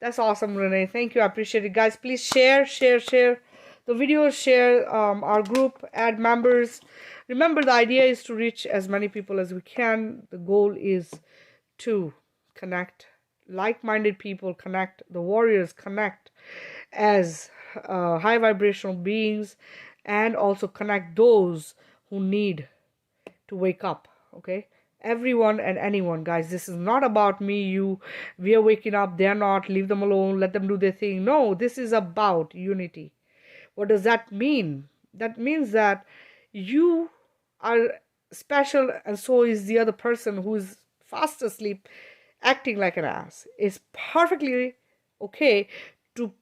That's awesome, Renee. Thank you. I appreciate it. Guys, please share the video, share our group, add members. Remember, the idea is to reach as many people as we can. The goal is to connect like-minded people, connect the warriors, connect as high vibrational beings, and also connect those who need to wake up, okay? Everyone and anyone, guys. This is not about me, you. We are waking up, they're not. Leave them alone, let them do their thing. No, this is about unity. What does that mean? That means that you are special, and so is the other person who is fast asleep acting like an ass. It's perfectly okay to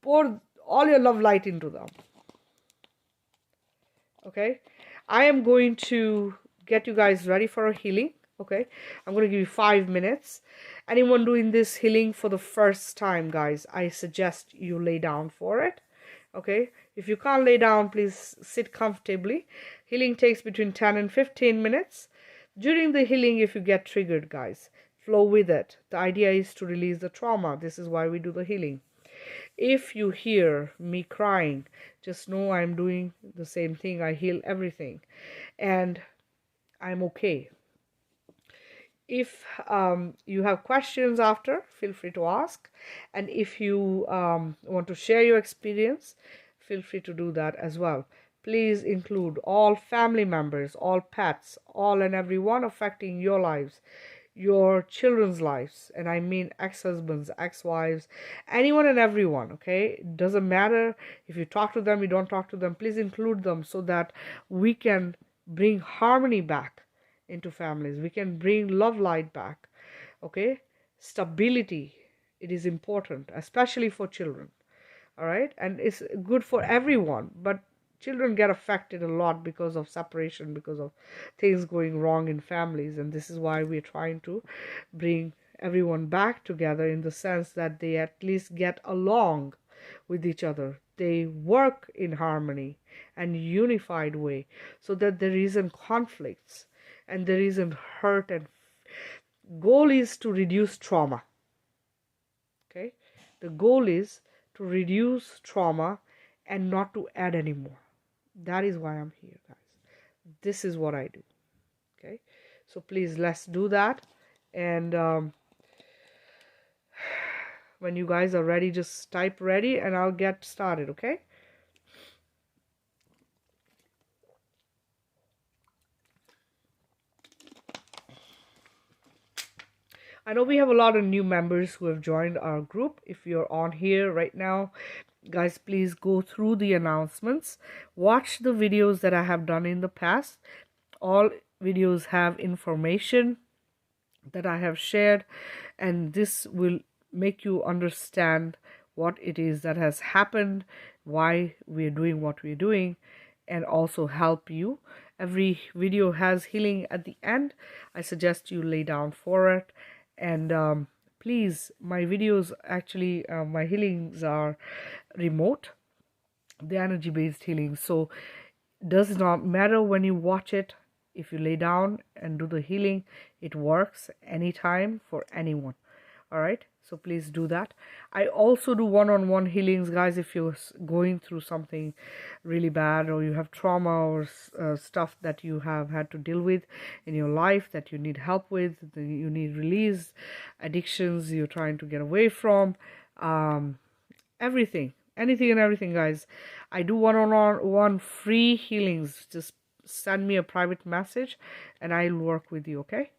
pour all your love light into them. Okay? I am going to get you guys ready for a healing. Okay, I'm going to give you 5 minutes. Anyone doing this healing for the first time, guys, I suggest you lay down for it. Okay, if you can't lay down, please sit comfortably. Healing takes between 10 and 15 minutes. During the healing, if you get triggered, guys, flow with it. The idea is to release the trauma. This is why we do the healing. If you hear me crying, just know I'm doing the same thing. I heal everything, and I'm okay. If you have questions after, feel free to ask. And if you want to share your experience, feel free to do that as well. Please include all family members, all pets, all and everyone affecting your lives, your children's lives. And I mean ex-husbands, ex-wives, anyone and everyone, okay? It doesn't matter if you talk to them, you don't talk to them. Please include them so that we can bring harmony back into families. We can bring love light back. Okay, stability, it is important, especially for children. All right, and it's good for everyone, but children get affected a lot because of separation, because of things going wrong in families. And this is why we're trying to bring everyone back together, in the sense that they at least get along with each other. They work in harmony and unified way, so that there isn't conflicts and there isn't hurt. And goal is to reduce trauma. Okay, the goal is to reduce trauma and not to add anymore. That is why I'm here, guys. This is what I do. Okay, so please, let's do that. And when you guys are ready, just type ready and I'll get started. Okay. I know we have a lot of new members who have joined our group. If you're on here right now, guys, please go through the announcements. Watch the videos that I have done in the past. All videos have information that I have shared, and this will make you understand what it is that has happened, why we're doing what we're doing, and also help you. Every video has healing at the end. I suggest you lay down for it. And please, my videos, actually my healings are remote, the energy based healing, so it does not matter when you watch it. If you lay down and do the healing, it works anytime for anyone. All right, so please do that. I also do one-on-one healings, guys. If you're going through something really bad, or you have trauma, or stuff that you have had to deal with in your life that you need help with, you need release, addictions you're trying to get away from, everything, anything and everything, guys. I do one-on-one free healings. Just send me a private message and I'll work with you, okay?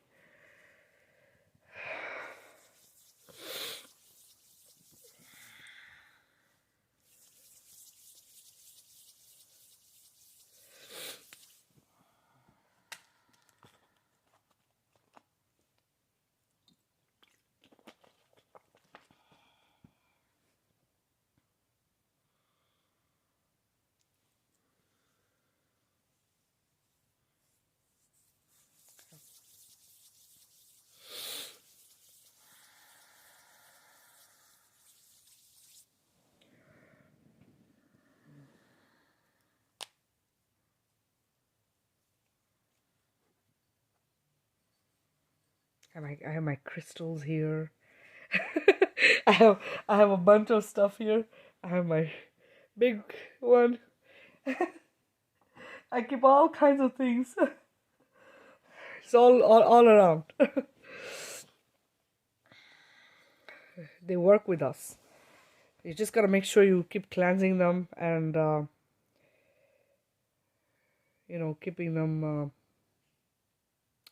I have my crystals here. I have I have a bunch of stuff here. I have my big one. I keep all kinds of things. It's all around. They work with us. You just gotta make sure you keep cleansing them and keeping them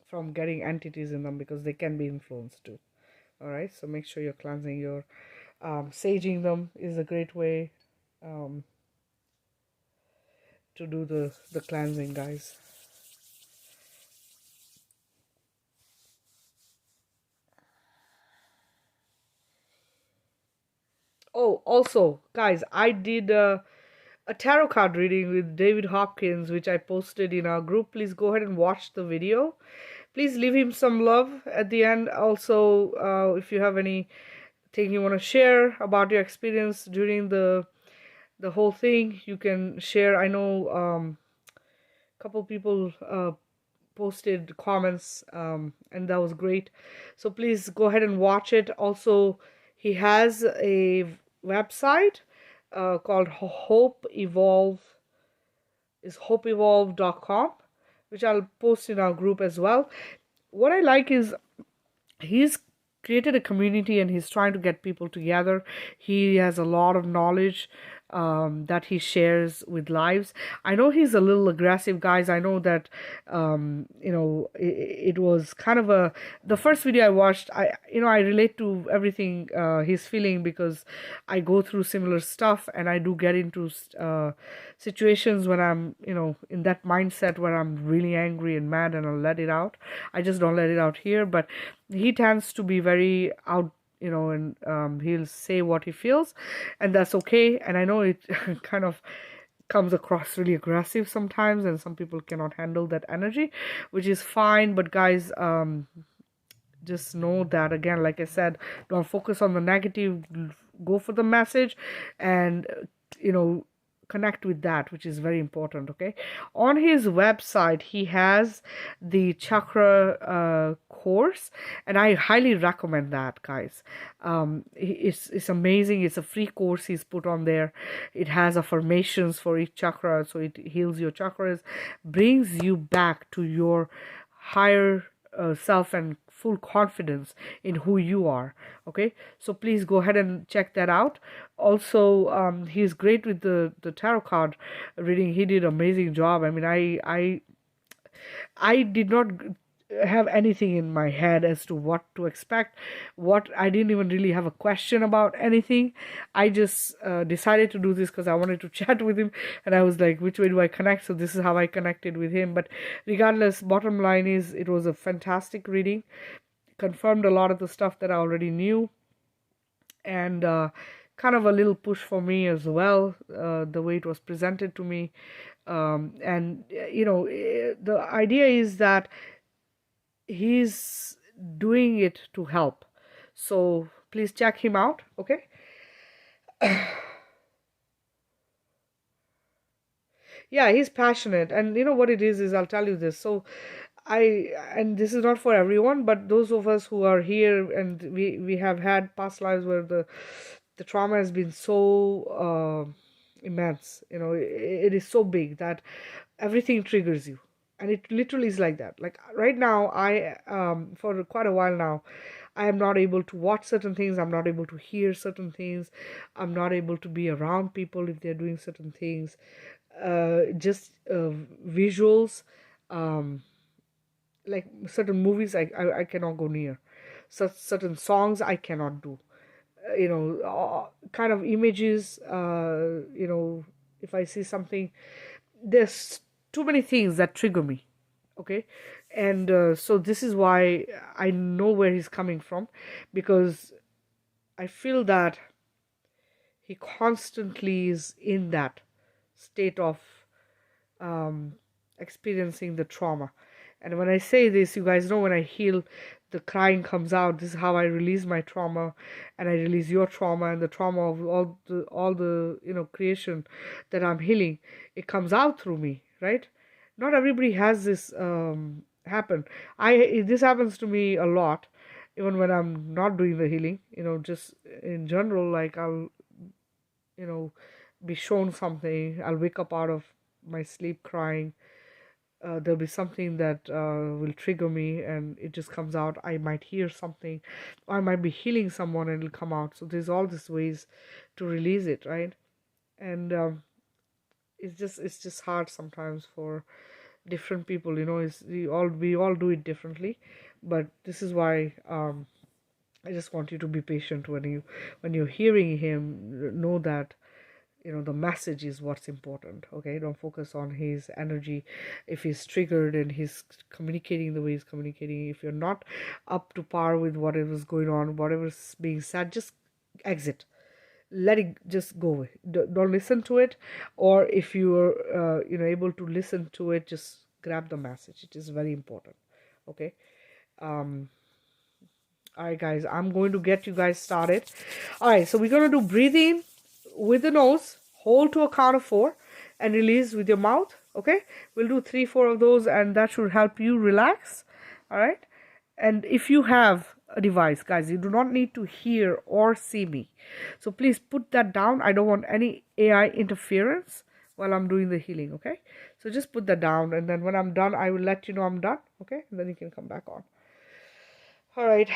from getting entities in them, because they can be influenced too. All right, so make sure you're cleansing your saging them is a great way to do the cleansing, guys. Oh, also, guys, I did a tarot card reading with David Hopkins, which I posted in our group. Please go ahead and watch the video. Please leave him some love at the end. Also, if you have anything you want to share about your experience during the whole thing, you can share. I know a couple people posted comments, and that was great. So please go ahead and watch it. Also, he has a website called hopeevolve.com, which I'll post in our group as well. What I like is he's created a community and he's trying to get people together. He has a lot of knowledge that he shares with lives. I know he's a little aggressive, guys. I know that it was kind of the first video I watched. I relate to everything he's feeling, because I go through similar stuff and I do get into situations when I'm in that mindset where I'm really angry and mad and I'll let it out. I just don't let it out here, but he tends to be very out, and he'll say what he feels, and that's okay. And I know it kind of comes across really aggressive sometimes, and some people cannot handle that energy, which is fine. But guys, just know that, again, like I said, don't focus on the negative, go for the message, and connect with that, which is very important. Okay, on his website he has the chakra course, and I highly recommend that, guys. It's amazing. It's a free course he's put on there. It has affirmations for each chakra, so it heals your chakras, brings you back to your higher self and full confidence in who you are. Okay, so please go ahead and check that out. Also, he's great with the tarot card reading. He did an amazing job. I mean, I did not have anything in my head as to what to expect. I didn't even really have a question about anything. I just decided to do this because I wanted to chat with him, and I was like, which way do I connect? So this is how I connected with him. But regardless, bottom line is it was a fantastic reading. Confirmed a lot of the stuff that I already knew, and kind of a little push for me as well, the way it was presented to me. And the idea is that he's doing it to help. So please check him out, okay? Yeah, he's passionate, and you know what it is I'll tell you this. So and this is not for everyone, but those of us who are here and we have had past lives where the trauma has been so immense, it is so big that everything triggers you. And it literally is like that. Like right now, I for quite a while now, I am not able to watch certain things. I'm not able to hear certain things. I'm not able to be around people if they're doing certain things. Just visuals, um, like certain movies, I cannot go near. Certain songs I cannot do. Kind of images. If I see something, there's too many things that trigger me. Okay, and so this is why I know where he's coming from, because I feel that he constantly is in that state of um, experiencing the trauma. And when I say this, you guys know when I heal, the crying comes out. This is how I release my trauma, and I release your trauma and the trauma of all the creation that I'm healing. It comes out through me, right? Not everybody has this happen. This happens to me a lot, even when I'm not doing the healing. Just in general, like I'll you know be shown something. I'll wake up out of my sleep crying. There'll be something that will trigger me, and it just comes out. I might hear something, or I might be healing someone and it'll come out. So there's all these ways to release it, right? And it's just hard sometimes for different people. It's we all do it differently, but this is why I just want you to be patient when you're hearing him. Know that the message is what's important. Okay, don't focus on his energy. If he's triggered and he's communicating the way he's communicating, if you're not up to par with whatever's going on, whatever's being said, just exit. Let it just go away. Don't listen to it. Or if you're able to listen to it, just grab the message. It is very important. Okay. um all right, guys, I'm going to get you guys started. All right, so we're going to do breathing with the nose, hold to a count of 4, and release with your mouth. Okay, we'll do 3-4 of those, and that should help you relax. All right, and if you have a device, guys, you do not need to hear or see me, so please put that down. I don't want any AI interference while I'm doing the healing. Okay, so just put that down, and then when I'm done, I will let you know I'm done. Okay, and then you can come back on. All right.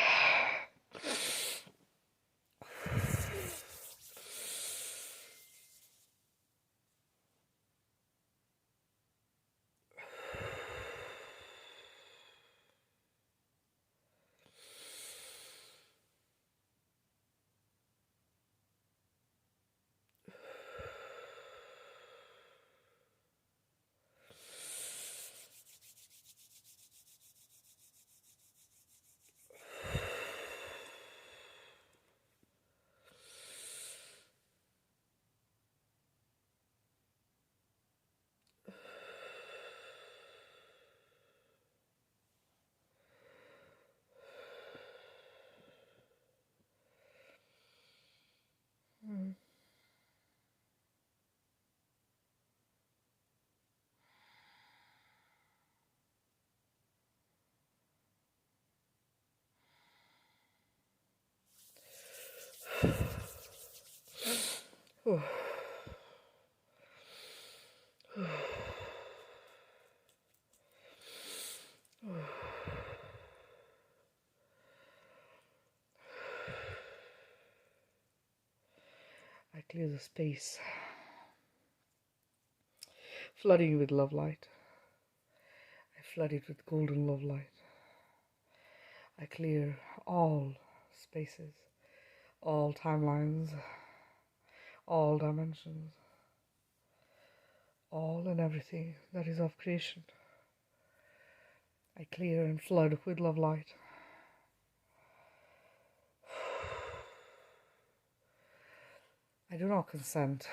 I clear the space, flooding with love light. I flood it with golden love light. I clear all spaces, all timelines, all dimensions, all and everything that is of creation. I clear and flood with love light. I do not consent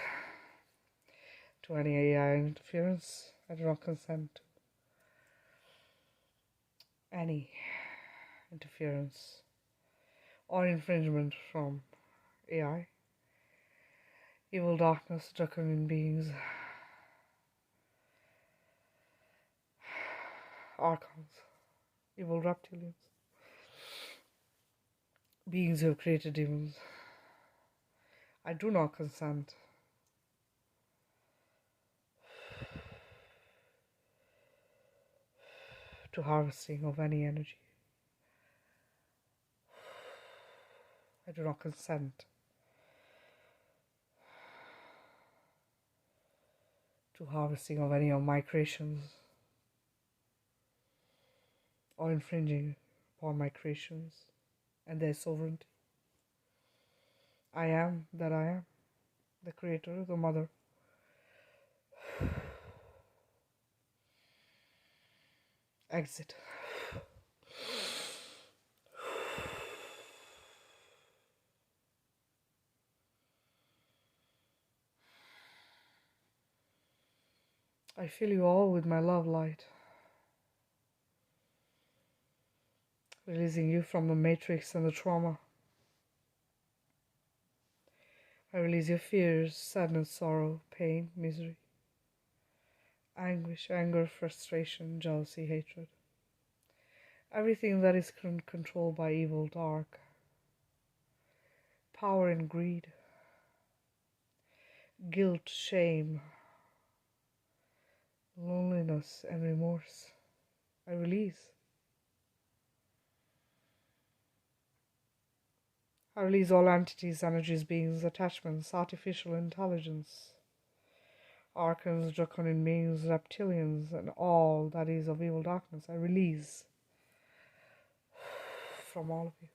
to any AI interference. I do not consent to any interference or infringement from AI, evil darkness, draconian beings, archons, evil reptilians, beings who have created demons. I do not consent to harvesting of any energy. I do not consent to harvesting of any of my creations or infringing upon my creations and their sovereignty. I am that I am, the creator, the mother. Exit. I fill you all with my love light, releasing you from the matrix and the trauma. I release your fears, sadness, sorrow, pain, misery, anguish, anger, frustration, jealousy, hatred. Everything that is controlled by evil, dark, power and greed, guilt, shame, loneliness, and remorse. I release. I release all entities, energies, beings, attachments, artificial intelligence, archons, draconian beings, reptilians, and all that is of evil darkness. I release from all of you.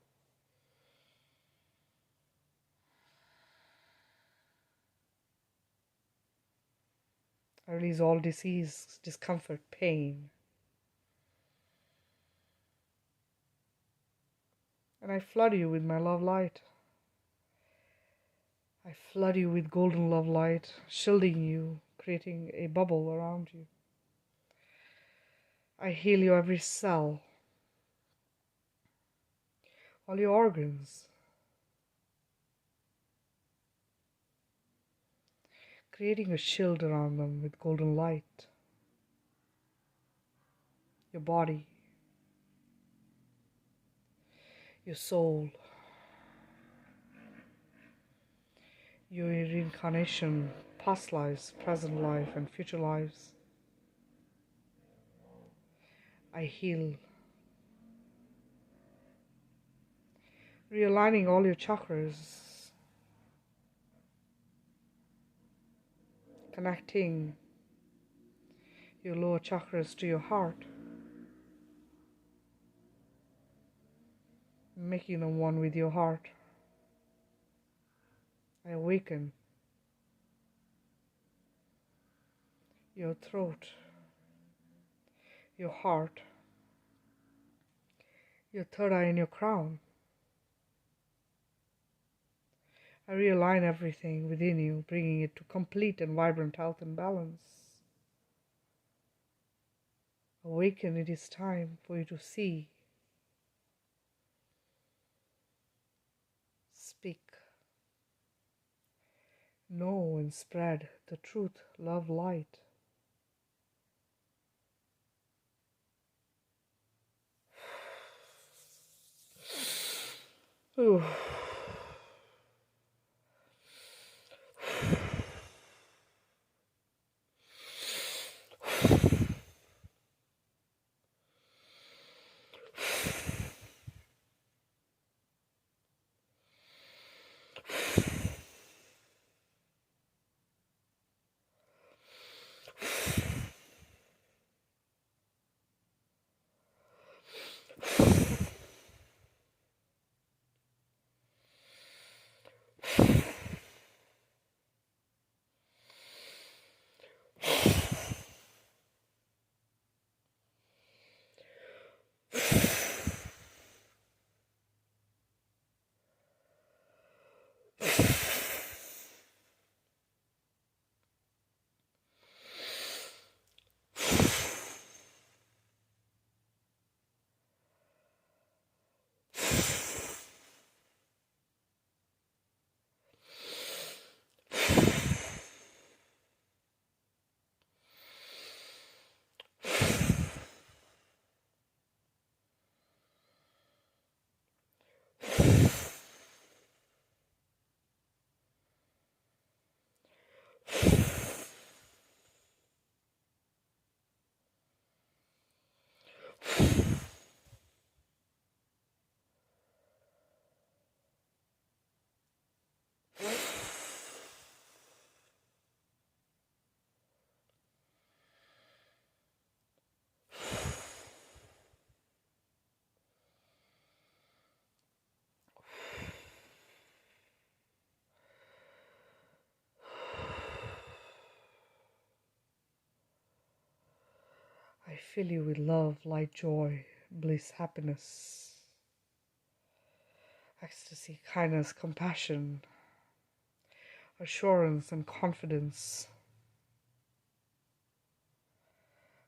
I release all disease, discomfort, pain. And I flood you with my love light. I flood you with golden love light, shielding you, creating a bubble around you. I heal you every cell, all your organs, creating a shield around them with golden light. Your body, your soul, your reincarnation, past lives, present life, and future lives. I heal, realigning all your chakras, connecting your lower chakras to your heart, making them one with your heart. I awaken your throat, your heart, your third eye, and your crown. I realign everything within you, bringing it to complete and vibrant health and balance. Awaken, it is time for you to see, speak, know, and spread the truth, love, light. Ooh. fill you with love, light, joy, bliss, happiness, ecstasy, kindness, compassion, assurance, and confidence.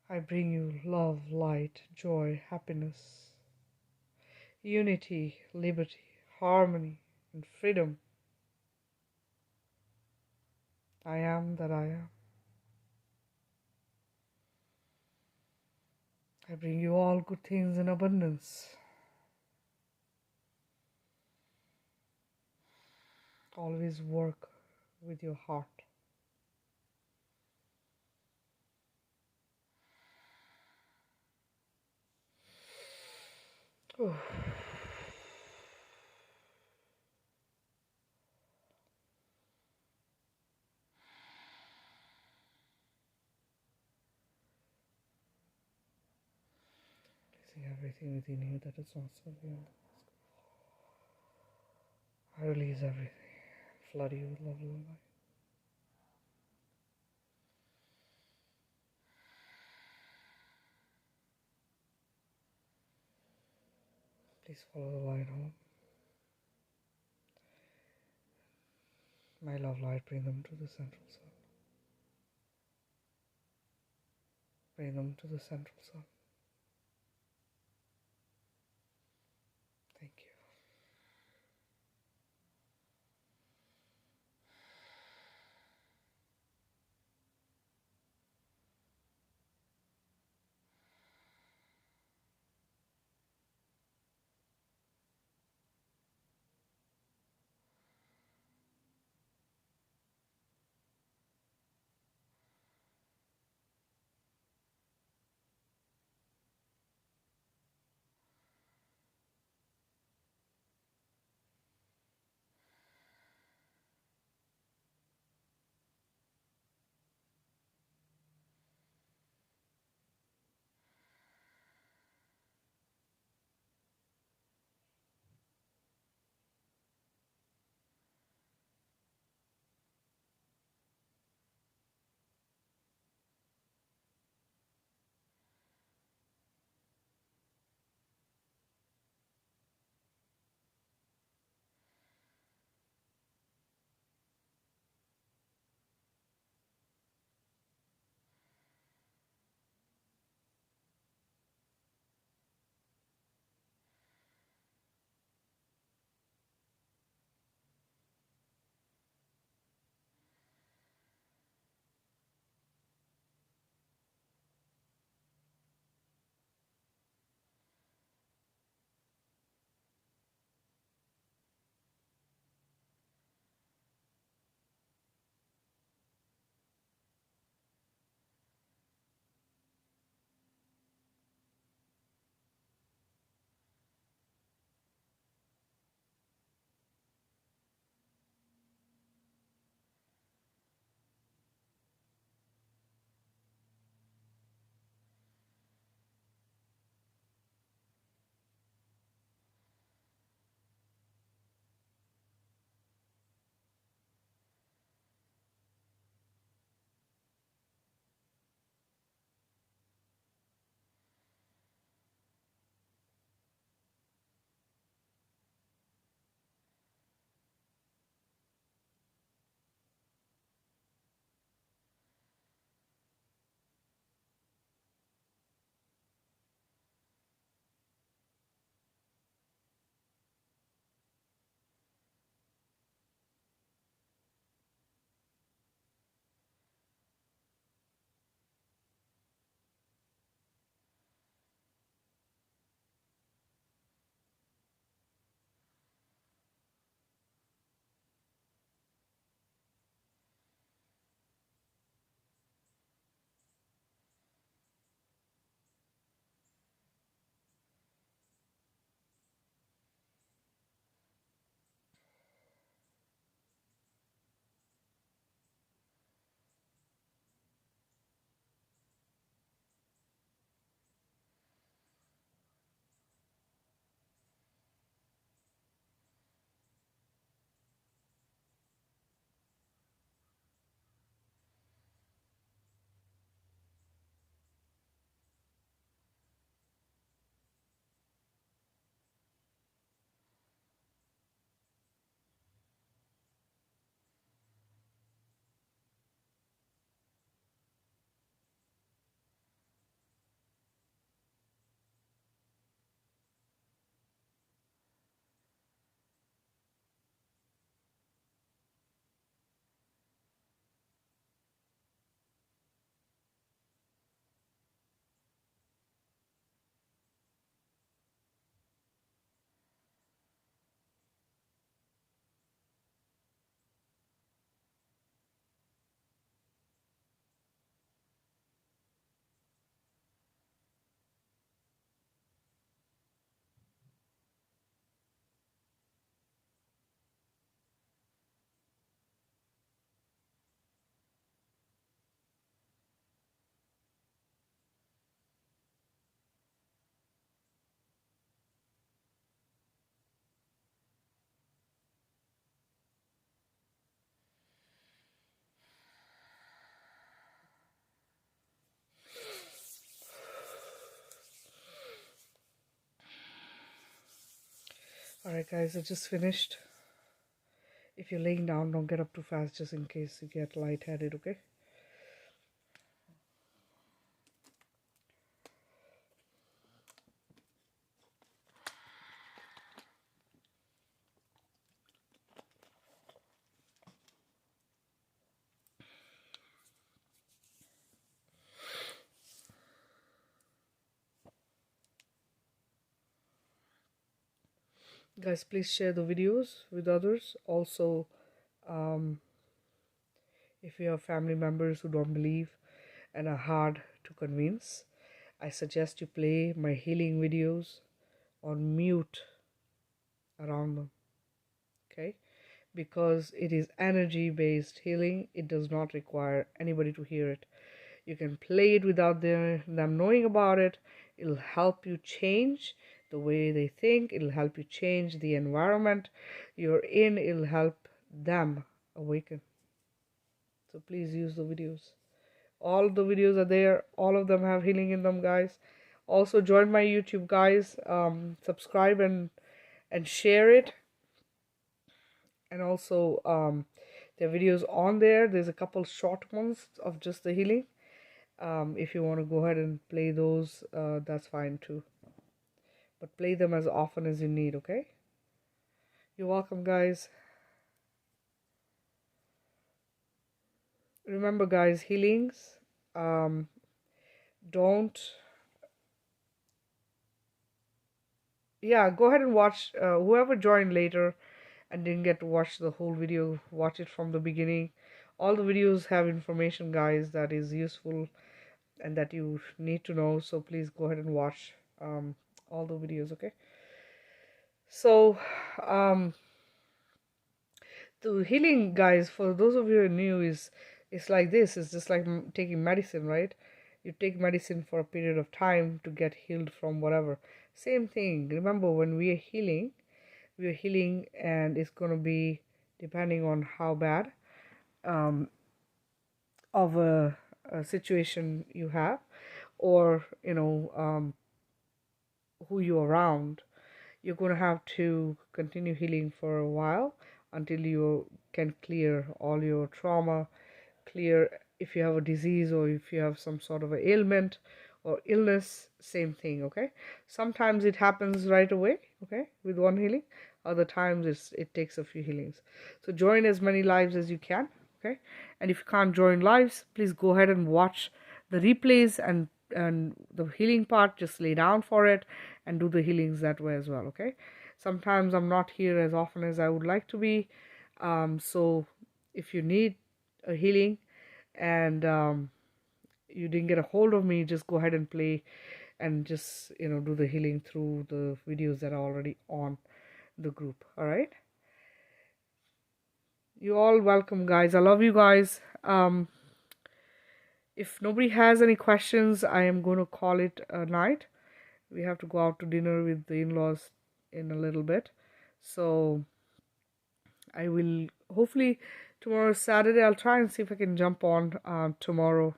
I bring you love, light, joy, happiness, unity, liberty, harmony, and freedom. I am that I am. I bring you all good things in abundance. Always work with your heart. Oh. Releasing everything within you that is not serving you. I release everything, flood you with love and light. Please follow the light home. My love light, bring them to the central sun. Bring them to the central sun. Thank you. Alright guys, I just finished. If you're laying down, don't get up too fast just in case you get lightheaded, okay? Guys, please share the videos with others. Also, um, if you have family members who don't believe and are hard to convince, I suggest you play my healing videos on mute around them, okay? Because it is energy based healing, it does not require anybody to hear it. You can play it without them knowing about it. It'll help you change the way they think, it'll help you change the environment you're in, it'll help them awaken. So please use the videos. All the videos are there, all of them have healing in them, guys. Also join my YouTube, guys. Subscribe and share it. And also there are videos on there. There's a couple short ones of just the healing. If you want to go ahead and play those, that's fine too. But play them as often as you need, okay? You're welcome, guys. Remember, guys, healings, don't... Yeah, go ahead and watch, whoever joined later and didn't get to watch the whole video, watch it from the beginning. All the videos have information, guys, that is useful and that you need to know, so please go ahead and watch all the videos, okay? So the healing, guys, for those of you who are new, is it's like this. It's just like taking medicine, right? You take medicine for a period of time to get healed from whatever. Same thing. Remember, when we are healing, and it's going to be depending on how bad of a situation you have, or who you're around. You're going to have to continue healing for a while until you can clear all your trauma, clear if you have a disease or if you have some sort of an ailment or illness, same thing, okay? Sometimes it happens right away, okay, with one healing. Other times it takes a few healings. So join as many lives as you can, okay? And if you can't join lives, please go ahead and watch the replays, and the healing part, just lay down for it and do the healings that way as well, okay? Sometimes I'm not here as often as I would like to be, so if you need a healing and you didn't get a hold of me, just go ahead and play and just do the healing through the videos that are already on the group. All right, you all welcome, guys. I love you guys. If nobody has any questions, I am going to call it a night. We have to go out to dinner with the in-laws in a little bit, so I will hopefully tomorrow Saturday. I'll try and see if I can jump on tomorrow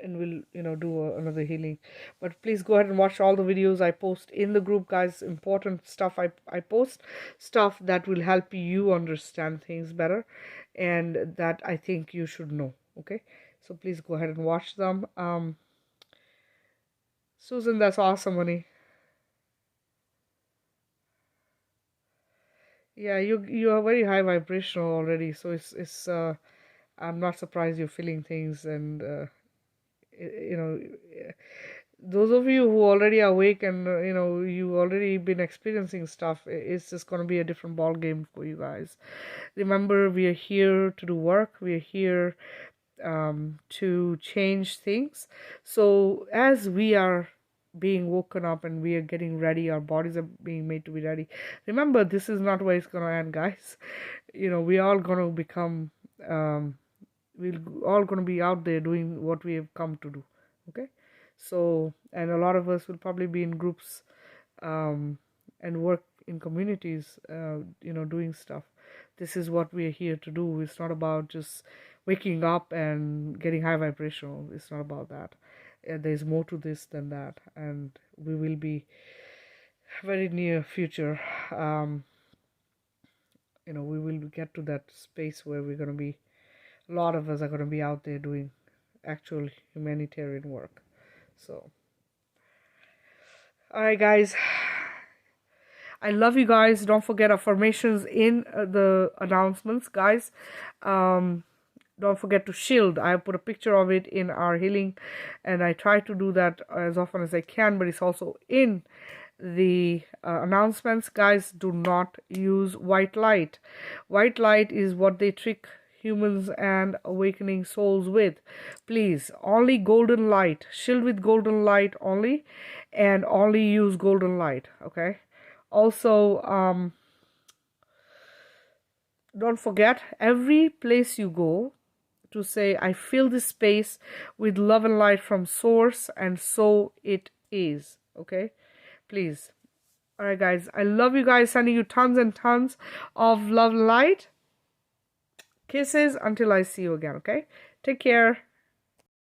and we'll do another healing. But please go ahead and watch all the videos I post in the group, guys. Important stuff. I post stuff that will help you understand things better and that I think you should know, okay? So please go ahead and watch them. Susan, that's awesome, honey. Yeah, you are very high vibrational already, so it's I'm not surprised you're feeling things, and you know those of you who already are awake and you already been experiencing stuff, it's just going to be a different ball game for you guys. Remember, we are here to do work. We are here to change things. So as we are being woken up and we are getting ready, our bodies are being made to be ready. Remember, this is not where it's going to end, guys. We all going to become we're all going to be out there doing what we have come to do, okay? So, and a lot of us will probably be in groups and work in communities, doing stuff. This is what we are here to do. It's not about just waking up and getting high vibrational. It's not about that. There's more to this than that, and we will be very near future. Um, we will get to that space where we're going to be, a lot of us are going to be out there doing actual humanitarian work. So, all right, guys. I love you guys. Don't forget affirmations in the announcements, guys. Don't forget to shield. I put a picture of it in our healing, and I try to do that as often as I can, but it's also in the announcements. Guys, do not use white light. White light is what they trick humans and awakening souls with. Please, only golden light. Shield with golden light only, and only use golden light. Okay. Also, don't forget, every place you go, to say, I fill this space with love and light from source, and so it is. Okay, please. All right, guys, I love you guys. Sending you tons and tons of love and light. Kisses until I see you again. Okay, take care.